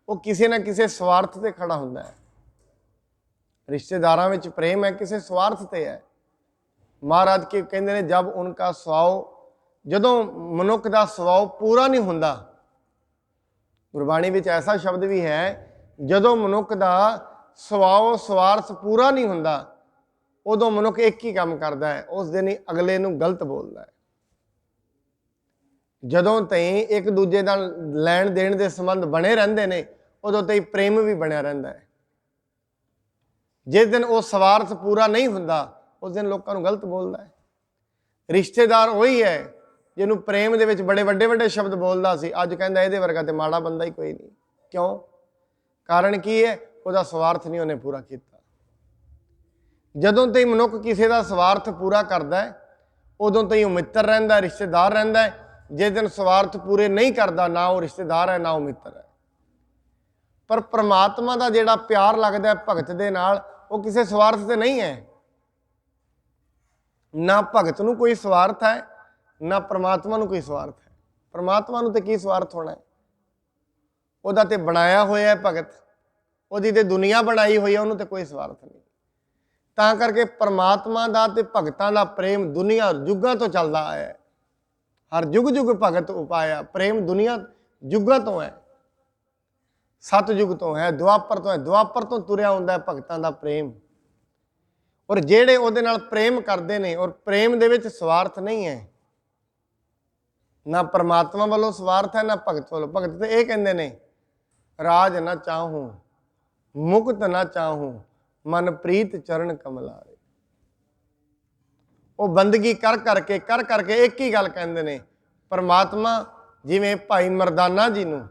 वो किसी न किसी स्वार्थ ते खड़ा हुंदा है। रिश्तेदारां विच प्रेम है, किसी स्वार्थ ते है। महाराज के कहंदे ने, जब उनका स्वभाव, जदों मनुख दा स्वभाव पूरा नहीं हुंदा, गुरबाणी विच ऐसा शब्द भी है, जदों मनुख दा स्वभाव स्वार्थ पूरा नहीं हुंदा, उदों मनुख एक ही काम करता है, उस दिन ही अगले नूं गलत बोलता है। जदों तई एक दूजे नाल लैण देण दे संबंध बने रहंदे ने, उदों तई प्रेम भी बनिया रहिंदा है। जिस दिन वो स्वार्थ पूरा नहीं हुंदा, उस दिन लोकां नूं गलत बोलता है। रिश्तेदार वही है जिन्हों प्रेम दे विच बड़े वड्डे वड्डे शब्द बोलदा सी, अज कहंदा इहदे वर्गा ते माड़ा बंदा ही कोई नहीं। क्यों? कारण की है? उहदा स्वार्थ नहीं उन्हें पूरा किया। जदों तई मनुख किसी का स्वार्थ पूरा करता है, उदों तई वो मित्र रहिंदा है, रिश्तेदार रहिंदा है। जिस दिन स्वार्थ पूरे नहीं करता, ना वो रिश्तेदार है, ना वो मित्र है। पर परमात्मा का जिहड़ा प्यार लगता है भगत दे नाल, वो किसी स्वार्थ से नहीं है। ना भगत नूं कोई स्वार्थ है, ना परमात्मा नूं कोई स्वार्थ है। परमात्मा नूं ते की स्वार्थ होना है? उहदा ते बनाया होया है भगत, उहदी ते दुनिया बनाई हुई है, उहनूं ते कोई स्वार्थ नहीं। तां करके परमात्मा दा ते भगतां दा प्रेम दुनिया जुगां तो चलदा आया है। हर जुग जुग भगत उपाया, प्रेम दुनिया जुगां तो है, सतयुग तो है, दुआपर तो है। दुआपर तो तुरिया हुंदा है भगतां दा प्रेम। और जिहड़े उहदे नाल प्रेम करदे ने, और प्रेम दे विच स्वार्थ नहीं है, ना परमात्मा वालों स्वार्थ है, ना भगत वालों। भगत तो ये कहंदे ने राज न चाहूं, मुक्त न चाहूं, मन प्रीत चरण कमलारे। ਉਹ ਬੰਦਗੀ ਕਰ ਕਰਕੇ ਇੱਕ ਹੀ ਗੱਲ ਕਹਿੰਦੇ ਨੇ, ਪਰਮਾਤਮਾ ਜਿਵੇਂ ਭਾਈ ਮਰਦਾਨਾ ਜੀ ਨੂੰ,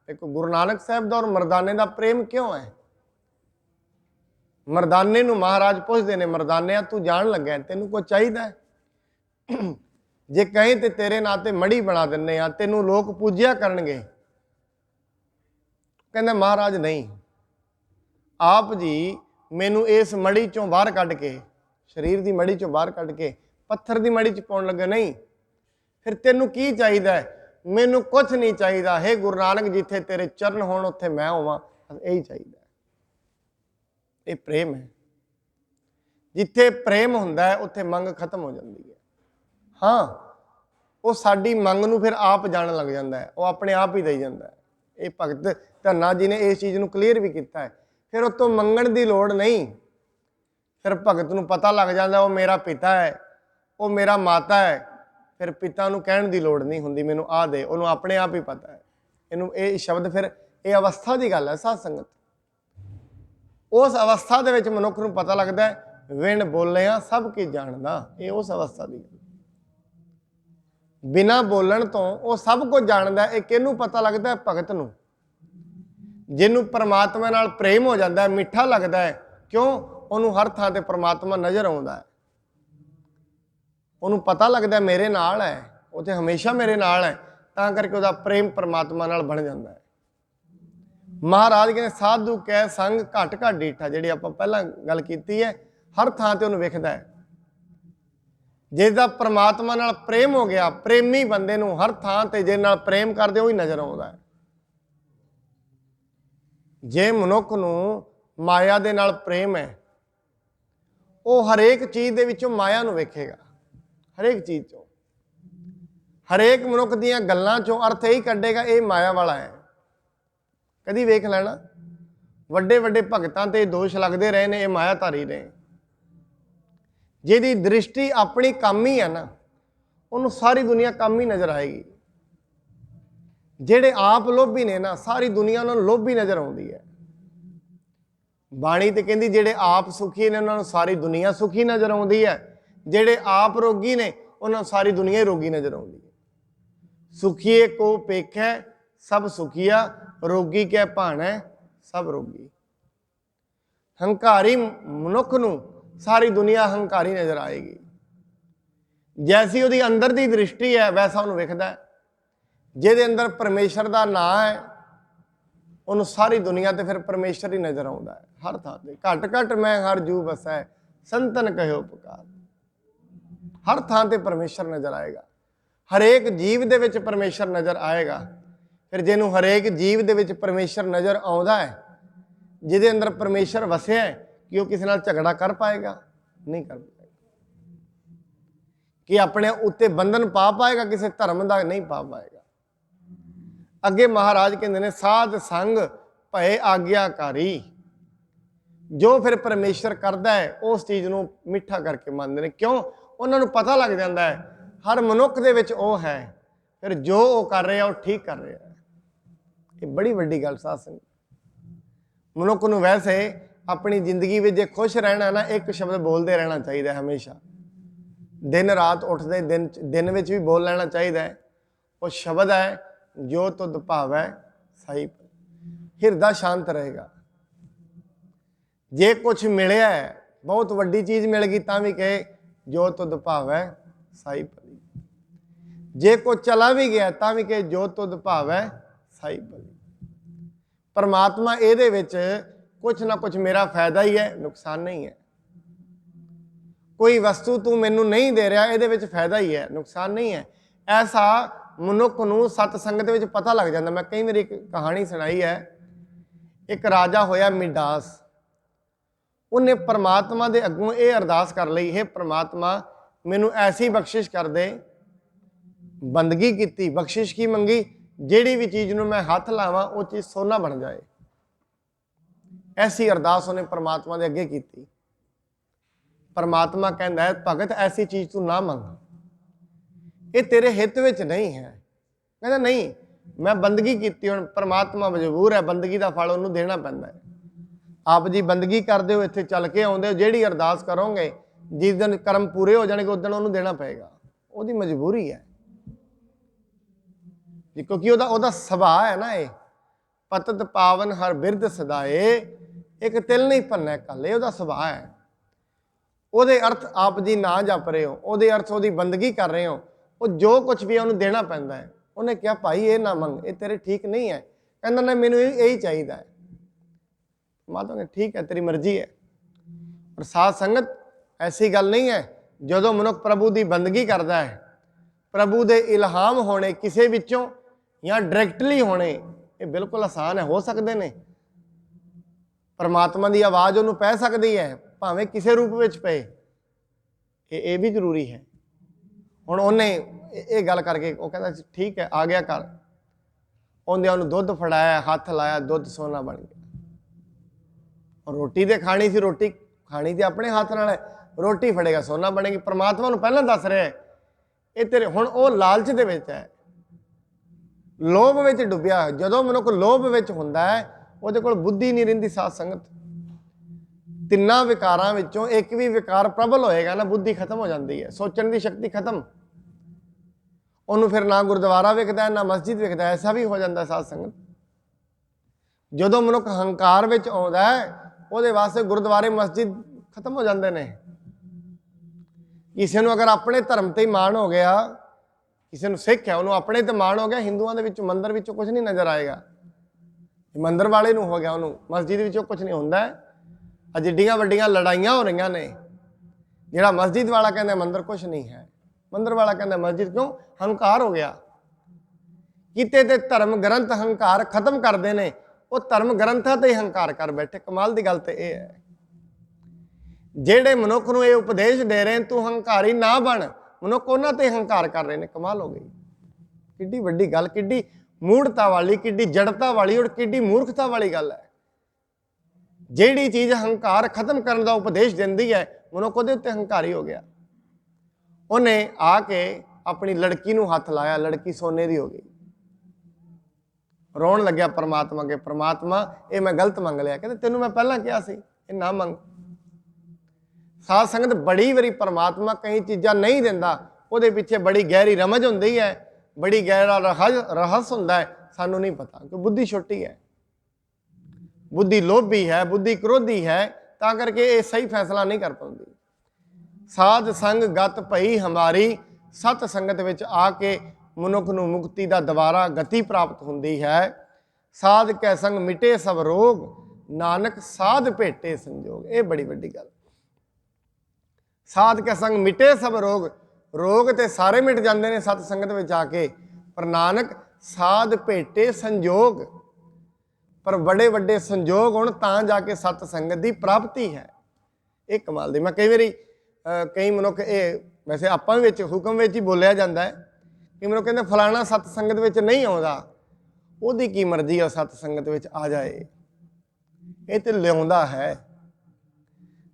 ਇੱਕ ਗੁਰੂ ਨਾਨਕ ਸਾਹਿਬ ਦਾ ਔਰ ਮਰਦਾਨੇ ਦਾ ਪ੍ਰੇਮ ਕਿਉਂ ਹੈ? ਮਰਦਾਨੇ ਨੂੰ ਮਹਾਰਾਜ ਪੁੱਛਦੇ ਨੇ, ਮਰਦਾਨਿਆ ਤੂੰ ਜਾਣ ਲੱਗਾ, ਤੈਨੂੰ ਕੁਝ ਚਾਹੀਦਾ? ਜੇ ਕਹੇ ਤੇ ਤੇਰੇ ਨਾਂ ਤੇ ਮੜੀ ਬਣਾ ਦਿੰਨੇ ਆ, ਤੈਨੂੰ ਲੋਕ ਪੂਜਿਆ ਕਰਨਗੇ। ਕਹਿੰਦਾ ਮਹਾਰਾਜ ਨਹੀਂ, ਆਪ ਜੀ ਮੈਨੂੰ ਇਸ ਮੜੀ ਚੋਂ ਬਾਹਰ ਕੱਢ ਕੇ, ਸਰੀਰ ਦੀ ਮੜੀ ਚੋਂ ਬਾਹਰ ਕੱਢ ਕੇ ਪੱਥਰ ਦੀ ਮੜੀ ਚ ਪਾਉਣ ਲੱਗੇ। ਨਹੀਂ, ਫਿਰ ਤੈਨੂੰ ਕੀ ਚਾਹੀਦਾ? ਮੈਨੂੰ ਕੁਛ ਨਹੀਂ ਚਾਹੀਦਾ, ਹੇ ਗੁਰੂ ਨਾਨਕ ਜਿੱਥੇ ਤੇਰੇ ਚਰਨ ਹੋਣ ਉੱਥੇ ਮੈਂ ਹੋਵਾਂ, ਇਹੀ ਚਾਹੀਦਾ। ਇਹ ਪ੍ਰੇਮ ਹੈ। ਜਿੱਥੇ ਪ੍ਰੇਮ ਹੁੰਦਾ ਹੈ ਉੱਥੇ ਮੰਗ ਖਤਮ ਹੋ ਜਾਂਦੀ ਹੈ। ਹਾਂ, ਉਹ ਸਾਡੀ ਮੰਗ ਨੂੰ ਫਿਰ ਆਪ ਜਾਣ ਲੱਗ ਜਾਂਦਾ ਹੈ, ਉਹ ਆਪਣੇ ਆਪ ਹੀ ਦੇਈ ਜਾਂਦਾ ਹੈ। ਇਹ ਭਗਤ ਧੰਨਾ ਜੀ ਨੇ ਇਸ ਚੀਜ਼ ਨੂੰ ਕਲੀਅਰ ਵੀ ਕੀਤਾ ਹੈ। ਫਿਰ ਉਹ ਤੋਂ ਮੰਗਣ ਦੀ ਲੋੜ ਨਹੀਂ। ਫਿਰ ਭਗਤ ਨੂੰ ਪਤਾ ਲੱਗ ਜਾਂਦਾ ਉਹ ਮੇਰਾ ਪਿਤਾ ਹੈ, ਉਹ ਮੇਰਾ ਮਾਤਾ ਹੈ। ਫਿਰ ਪਿਤਾ ਨੂੰ ਕਹਿਣ ਦੀ ਲੋੜ ਨਹੀਂ ਹੁੰਦੀ ਮੈਨੂੰ ਆਹ ਦੇ, ਉਹਨੂੰ ਆਪਣੇ ਆਪ ਹੀ ਪਤਾ ਹੈ। ਇਹਨੂੰ ਇਹ ਸ਼ਬਦ, ਫਿਰ ਇਹ ਅਵਸਥਾ ਦੀ ਗੱਲ ਹੈ ਸਾਧ ਸੰਗਤ। ਉਸ ਅਵਸਥਾ ਦੇ ਵਿੱਚ ਮਨੁੱਖ ਨੂੰ ਪਤਾ ਲੱਗਦਾ ਵਿਣ ਬੋਲਿਆ ਸਭ ਕੀ ਜਾਣਦਾ। ਇਹ ਉਸ ਅਵਸਥਾ ਦੀ ਗੱਲ। ਬਿਨਾਂ ਬੋਲਣ ਤੋਂ ਉਹ ਸਭ ਕੁਝ ਜਾਣਦਾ। ਇਹ ਕਿਹਨੂੰ ਪਤਾ ਲੱਗਦਾ? ਭਗਤ ਨੂੰ, ਜਿਹਨੂੰ ਪਰਮਾਤਮਾ ਨਾਲ ਪ੍ਰੇਮ ਹੋ ਜਾਂਦਾ ਹੈ, ਮਿੱਠਾ ਲੱਗਦਾ ਹੈ। ਕਿਉਂ? ਉਹਨੂੰ ਹਰ ਥਾਂ ਤੇ ਪਰਮਾਤਮਾ ਨਜ਼ਰ ਆਉਂਦਾ ਹੈ। ਉਹਨੂੰ ਪਤਾ ਲੱਗਦਾ ਮੇਰੇ ਨਾਲ ਹੈ, ਉਹ ਤੇ ਹਮੇਸ਼ਾ ਮੇਰੇ ਨਾਲ ਹੈ, ਤਾਂ ਕਰਕੇ ਉਹਦਾ ਪ੍ਰੇਮ ਪਰਮਾਤਮਾ ਨਾਲ ਬਣ ਜਾਂਦਾ ਹੈ। ਮਹਾਰਾਜ ਕਹਿੰਦੇ ਸਾਧੂ ਕਹਿ ਸੰਗ ਘਟ ਘਟ ਡੀਠਾ, ਜਿਹੜੀ ਆਪਾਂ ਪਹਿਲਾਂ ਗੱਲ ਕੀਤੀ ਹੈ, ਹਰ ਥਾਂ ਤੇ ਉਹਨੂੰ ਵੇਖਦਾ ਹੈ। ਜਿਹਦਾ ਪਰਮਾਤਮਾ ਨਾਲ ਪ੍ਰੇਮ ਹੋ ਗਿਆ, ਪ੍ਰੇਮੀ ਬੰਦੇ ਨੂੰ ਹਰ ਥਾਂ ਤੇ ਜਿਹਦੇ ਨਾਲ ਪ੍ਰੇਮ ਕਰਦੇ ਉਹ ਹੀ ਨਜ਼ਰ ਆਉਂਦਾ ਹੈ। ਜੇ ਮਨੁੱਖ ਨੂੰ ਮਾਇਆ ਦੇ ਨਾਲ ਪ੍ਰੇਮ ਹੈ, ਉਹ ਹਰੇਕ ਚੀਜ਼ ਦੇ ਵਿੱਚੋਂ ਮਾਇਆ ਨੂੰ ਵੇਖੇਗਾ। ਹਰੇਕ ਚੀਜ਼ ਚੋਂ, ਹਰੇਕ ਮਨੁੱਖ ਦੀਆਂ ਗੱਲਾਂ ਚੋਂ ਅਰਥ ਇਹੀ ਕੱਢੇਗਾ ਇਹ ਮਾਇਆ ਵਾਲਾ ਹੈ। ਕਦੀ ਵੇਖ ਲੈਣਾ, ਵੱਡੇ ਵੱਡੇ ਭਗਤਾਂ ਤੇ ਦੋਸ਼ ਲੱਗਦੇ ਰਹੇ ਨੇ ਇਹ ਮਾਇਆਧਾਰੀ ਨੇ। ਜਿਹਦੀ ਦ੍ਰਿਸ਼ਟੀ ਆਪਣੀ ਕੰਮ ਹੀ ਹੈ ਨਾ, ਉਹਨੂੰ ਸਾਰੀ ਦੁਨੀਆ ਕੰਮ ਹੀ ਨਜ਼ਰ ਆਏਗੀ। ਜਿਹੜੇ ਆਪ ਲੋਭੀ ਨੇ ਨਾ, ਸਾਰੀ ਦੁਨੀਆ ਉਹਨਾਂ ਨੂੰ ਲੋਭੀ ਨਜ਼ਰ ਆਉਂਦੀ ਹੈ। ਬਾਣੀ ਤੇ ਕਹਿੰਦੀ ਜਿਹੜੇ ਆਪ ਸੁਖੀ ਨੇ ਉਹਨਾਂ ਨੂੰ ਸਾਰੀ ਦੁਨੀਆ ਸੁਖੀ ਨਜ਼ਰ ਆਉਂਦੀ ਹੈ। ਜਿਹੜੇ ਆਪ ਰੋਗੀ ਨੇ ਉਹਨਾਂ ਨੂੰ ਸਾਰੀ ਦੁਨੀਆ ਹੀ ਰੋਗੀ ਨਜ਼ਰ ਆਉਂਦੀ ਹੈ। ਸੁਖੀਏ ਕੋ ਪੇਖੈ ਸਭ ਸੁਖੀਆ, ਰੋਗੀ ਕੈ ਭਾਣੈ ਸਭ ਰੋਗੀ। ਹੰਕਾਰੀ ਮਨੁੱਖ ਨੂੰ ਸਾਰੀ ਦੁਨੀਆ ਹੰਕਾਰੀ ਨਜ਼ਰ ਆਏਗੀ। ਜੈਸੀ ਉਹਦੀ ਅੰਦਰ ਦੀ ਦ੍ਰਿਸ਼ਟੀ ਹੈ ਵੈਸਾ ਉਹਨੂੰ ਵੇਖਦਾ ਹੈ। ਜਿਹਦੇ ਅੰਦਰ ਪਰਮੇਸ਼ਰ ਦਾ ਨਾਂ ਹੈ ਉਹਨੂੰ ਸਾਰੀ ਦੁਨੀਆ ਤੇ ਫਿਰ ਪਰਮੇਸ਼ਰ ਹੀ ਨਜ਼ਰ ਆਉਂਦਾ ਹੈ। ਹਰ ਥਾਂ ਤੇ ਘਟ ਘਟ ਮੈਂ ਹਰ ਜੂ ਵਸੈ, ਸੰਤਨ ਕਹਿਓ ਪੁਕਾਰ। ਹਰ ਥਾਂ ਤੇ ਪਰਮੇਸ਼ਰ ਨਜ਼ਰ ਆਏਗਾ। ਹਰੇਕ ਜੀਵ ਦੇ ਵਿੱਚ ਪਰਮੇਸ਼ਰ ਨਜ਼ਰ ਆਏਗਾ। ਫਿਰ ਜਿਹਨੂੰ ਹਰੇਕ ਜੀਵ ਦੇ ਵਿੱਚ ਪਰਮੇਸ਼ਰ ਨਜ਼ਰ ਆਉਂਦਾ ਹੈ, ਜਿਹਦੇ ਅੰਦਰ ਪਰਮੇਸ਼ਰ ਵਸਿਆ ਹੈ, ਕਿ ਉਹ ਕਿਸੇ ਨਾਲ ਝਗੜਾ ਕਰ ਪਾਏਗਾ? ਨਹੀਂ ਕਰ ਪਾਏਗਾ। ਕਿ ਆਪਣੇ ਉੱਤੇ ਬੰਧਨ ਪਾ ਪਾਏਗਾ? ਕਿਸੇ ਧਰਮ ਦਾ ਨਹੀਂ ਪਾ ਪਾਏਗਾ। ਅੱਗੇ ਮਹਾਰਾਜ ਕਹਿੰਦੇ ਨੇ ਸਾਧ ਸੰਗ ਭਏ ਆਗਿਆਕਾਰੀ। ਜੋ ਫਿਰ ਪਰਮੇਸ਼ਰ ਕਰਦਾ ਹੈ ਉਸ ਚੀਜ਼ ਨੂੰ ਮਿੱਠਾ ਕਰਕੇ ਮੰਨਦੇ ਨੇ। ਕਿਉਂ? ਉਹਨਾਂ ਨੂੰ ਪਤਾ ਲੱਗ ਜਾਂਦਾ ਹੈ ਹਰ ਮਨੁੱਖ ਦੇ ਵਿੱਚ ਉਹ ਹੈ, ਫਿਰ ਜੋ ਉਹ ਕਰ ਰਿਹਾ ਉਹ ਠੀਕ ਕਰ ਰਿਹਾ ਹੈ। ਇਹ ਬੜੀ ਵੱਡੀ ਗੱਲ ਸਾਧ ਸੰਗਤ। ਮਨੁੱਖ ਨੂੰ ਵੈਸੇ ਆਪਣੀ ਜ਼ਿੰਦਗੀ ਵਿੱਚ ਜੇ ਖੁਸ਼ ਰਹਿਣਾ ਨਾ, ਇੱਕ ਸ਼ਬਦ ਬੋਲਦੇ ਰਹਿਣਾ ਚਾਹੀਦਾ ਹਮੇਸ਼ਾ। ਦਿਨ ਰਾਤ ਉੱਠਦੇ ਦਿਨ ਵਿੱਚ ਵੀ ਬੋਲ ਲੈਣਾ ਚਾਹੀਦਾ ਹੈ। ਉਹ ਸ਼ਬਦ ਹੈ ਜੋ ਤੁਧ ਭਾਵੈ ਸਾਈ। ਹਿਰਦਾ ਸ਼ਾਂਤ ਰਹੇਗਾ। ਜੇ ਕੁਛ ਮਿਲਿਆ ਹੈ, ਬਹੁਤ ਵੱਡੀ ਚੀਜ਼ ਮਿਲ ਗਈ, ਤਾਂ ਵੀ ਕਹੇ ਜੋ ਤੁਧ ਭਾਵੈ ਸਾਈ ਭਲੀ। ਜੇ ਕੁਛ ਚਲਾ ਵੀ ਗਿਆ ਤਾਂ ਵੀ ਕਹੇ ਜੋ ਤੁਧ ਭਾਵੈ ਸਾਈ ਭਲੀ। ਪਰਮਾਤਮਾ ਇਹਦੇ ਵਿੱਚ ਕੁਛ ਨਾ ਕੁਛ ਮੇਰਾ ਫਾਇਦਾ ਹੀ ਹੈ, ਨੁਕਸਾਨ ਨਹੀਂ ਹੈ। ਕੋਈ ਵਸਤੂ ਤੂੰ ਮੈਨੂੰ ਨਹੀਂ ਦੇ ਰਿਹਾ, ਇਹਦੇ ਵਿੱਚ ਫਾਇਦਾ ਹੀ ਹੈ, ਨੁਕਸਾਨ ਨਹੀਂ ਹੈ। ਐਸਾ ਮਨੁੱਖ ਨੂੰ ਸਤ ਸੰਗਤ ਵਿੱਚ ਪਤਾ ਲੱਗ ਜਾਂਦਾ। ਮੈਂ ਕਈ ਵਾਰੀ ਇੱਕ ਕਹਾਣੀ ਸੁਣਾਈ ਹੈ। ਇੱਕ ਰਾਜਾ ਹੋਇਆ ਮਿਡਾਸ। ਉਹਨੇ ਪਰਮਾਤਮਾ ਦੇ ਅੱਗੋਂ ਇਹ ਅਰਦਾਸ ਕਰ ਲਈ, ਹੇ ਪਰਮਾਤਮਾ ਮੈਨੂੰ ਐਸੀ ਬਖਸ਼ਿਸ਼ ਕਰ ਦੇ। ਬੰਦਗੀ ਕੀਤੀ, ਬਖਸ਼ਿਸ਼ ਕੀ ਮੰਗੀ? ਜਿਹੜੀ ਵੀ ਚੀਜ਼ ਨੂੰ ਮੈਂ ਹੱਥ ਲਾਵਾਂ ਉਹ ਚੀਜ਼ ਸੋਨਾ ਬਣ ਜਾਏ। ਐਸੀ ਅਰਦਾਸ ਉਹਨੇ ਪਰਮਾਤਮਾ ਦੇ ਅੱਗੇ ਕੀਤੀ। ਪਰਮਾਤਮਾ ਕਹਿੰਦਾ ਹੈ ਭਗਤ ਐਸੀ ਚੀਜ਼ ਤੂੰ ਨਾ ਮੰਗ, ਇਹ ਤੇਰੇ ਹਿੱਤ ਵਿੱਚ ਨਹੀਂ ਹੈ। ਕਹਿੰਦਾ ਨਹੀਂ, मैं बंदगी की, हुण परमात्मा मजबूर है, बंदगी का फल उन्होंने देना पैंदा है। आप जी बंदगी करते हो, इत्थे चल के आउंदे हो, जिहड़ी अरदास करोगे जिस दिन कर्म पूरे हो जाएंगे उस दिन उन्होंने देना पएगा, उहदी मजबूरी है जी, क्योंकि उहदा सुभाव है ना, ये पतत पावन हर बिरद सदाए, एक तिल नहीं भन्नै कल, उहदा सुभाव है। ਉਹਦੇ अर्थ आप जी ना जप रहे हो, ਉਹਦੇ अर्थ ਉਹਦੀ बंदगी कर रहे हो, वो जो कुछ भी है उन्होंने देना पैंदा है। उन्हें कहा भाई ये ना मंग, ये तेरे ठीक नहीं है, कहना नहीं मैनू यही चाहिए है। माता ने ठीक है तेरी मर्जी है। पर साध संगत ऐसी गल नहीं है, जो मनुख प्रभु की बंदगी करता है, प्रभु के इल्हाम होने किसी विचों या डायरैक्टली होने, ये बिल्कुल आसान है, हो सकते हैं। परमात्मा की आवाज़ उन्होंने पै सकती है, भावें किसी रूप में पे, ये भी जरूरी है। हुण उन्हें ये गल करके वो कहता ठीक है आ गया कर, आउंदे उन्होंने दुध फड़ाया, हाथ लाया, दुध सोना बन गया। और रोटी तो खानी सी, रोटी खानी तो अपने हाथ नाल है, रोटी फड़ेगा सोना बनेगी। परमात्मा नूं पहलां दस रहा है ये तेरे, हुण वो लालच दे विच है, लोभ विच डुबिया। जदों मनुख लोभ विच हुंदा है उहदे कोल बुद्धि नहीं रहिंदी। साध संगत तिन्नां विकारां विचों एक भी विकार प्रबल होएगा ना, बुद्धि खत्म हो जाती है, सोचण की शक्ति खत्म, उन्होंने फिर ना गुरुद्वारा विकदा है ना मस्जिद विकदा है, ऐसा भी हो जाता है। साध संगत जदों मनुख हंकार विच आउंदा है उहदे वास्ते गुरुद्वारे मस्जिद खत्म हो जाते हैं। किसी नूं अगर अपने धर्म ते मान हो गया, किसी नूं सिख है उन्होंने अपने ते मान हो गया, हिंदुओं के विच मंदिर विचों कुछ नहीं नज़र आएगा, मंदिर वाले नूं हो गया उन्होंने मस्जिद विचों कुछ नहीं हुंदा है। जिड्डियां वड्डियां लड़ाइयां हो रही ने, जिहड़ा मस्जिद वाला कहता मंदिर कुछ नहीं है, मंदिर वाला कहता मस्जिद, क्यों? हंकार हो गया। किते ते धर्म ग्रंथ हंकार खत्म करते हैं, वो धर्म ग्रंथां ते हंकार कर बैठे। कमाल की गल तो यह है, जेड़े मनुख नूं ये उपदेश दे रहे हैं तू हंकारी ना बन, मनुख उन्हां ते हंकार कर रहे हैं। कमाल हो गई, किड्डी वड्डी गल, किड्डी मूढ़ता वाली, किड्डी जड़ता वाली और किड्डी मूर्खता वाली गल है। ਜਿਹੜੀ चीज़ हंकार खत्म करने का उपदेश देती है, मनुख ਉਹਦੇ उत्ते हंकारी हो गया। उन्हें आके अपनी लड़की नूं हथ लाया, लड़की सोने की हो गई, रोन लग्या परमात्मा के, परमात्मा ये मैं गलत मंग लिया, कहते तेनों मैं पहला कहा सी ये ना मंग। साध संगत बड़ी बारी परमात्मा कई चीज़ां नहीं दिंदा, ਉਹਦੇ पिछे बड़ी गहरी रमज हुंदी है, बड़ी गहरा रहस हुंदा है, सानू नहीं पता क्योंकि बुद्धि छोटी है, बुद्धि लोभी है, बुद्धि क्रोधी है, ता करके ये सही फैसला नहीं कर पाती। साध संग गत भई हमारी, सत संगत विच आके मनुख नूं मुक्ति का दोबारा गति प्राप्त हुंदी है। साध कै संग मिटे सब रोग, नानक साध भेटे संजोग। ये बड़ी वड्डी गल, साध कै संग मिटे सब रोग, रोग तो सारे मिट जाते हैं सत संगत विच आके, पर नानक साध भेटे संजोग, पर बड़े बड़े संजोग होण तां जाके सत संगत की प्राप्ति है। ये कमाल दी। मैं कई बारी कई मनुख ये वैसे आपां विच हुक्म विच ही बोलिया जाता है कि मनुख कहते फलाना सत संगत विच नहीं आउंदा, उहदी की मर्जी है सत संगत विच आ जाए, ये तो लिआउंदा है,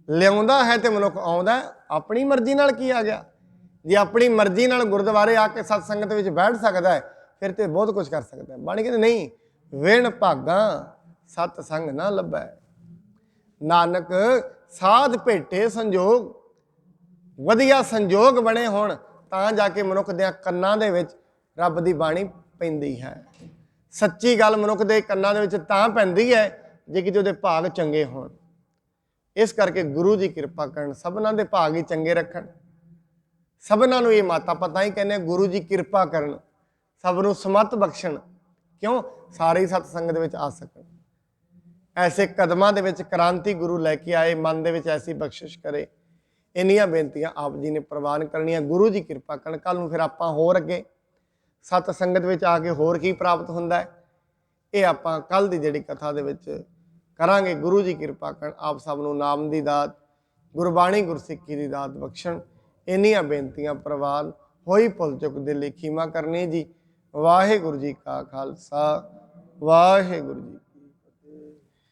लिआउंदा है तो मनुख आउंदा, अपनी मर्जी नाल की आ गया। जे अपनी मर्जी नाल गुरुद्वारे आके सत संगत विच बैठ सकता है फिर तो बहुत कुछ कर सकता है। बाणी कहते नहीं, विण भागा सत संग ना लभै, नानक साध भेटे संजोग। वधिया संजोग बने होण तां जाके मनुख दे कन्नां दे विच रब दी बाणी पैंदी है। सच्ची गल मनुख दे कन्नां दे विच तां पैंदी है जे कि उहदे भाग चंगे होण। इस करके गुरु जी कृपा करन, सबनां दे भाग ही चंगे रखण, सबनां नूं ये माता पता ही कहने गुरु जी कृपा करन, सब नूं समत बख्शण, क्यों? सारे ही सत संगत विच आ सकन। ऐसे कदमां दे विच क्रांति गुरु लैके आए, मन दे विच ऐसी बख्शिश करे। इन्नियां बेनतियां आप जी ने प्रवान करनियां, गुरु जी कृपा करन। कल नूं फिर आपां होर अगे सत संगत विच आके होर की प्राप्त हुंदा है, ये आपां कल दी जिहड़ी कथा दे विच करांगे। गुरु जी कृपा करन, आप सब नूं नाम दी दात, गुरबाणी गुरसिੱਖੀ दी दात बख्शण। इन्नियां बेनतियां प्रवान होई भुल चुक दिल लिखी मां करनी जी। वाहिगुरू जी का खालसा, वाहिगुरू जी।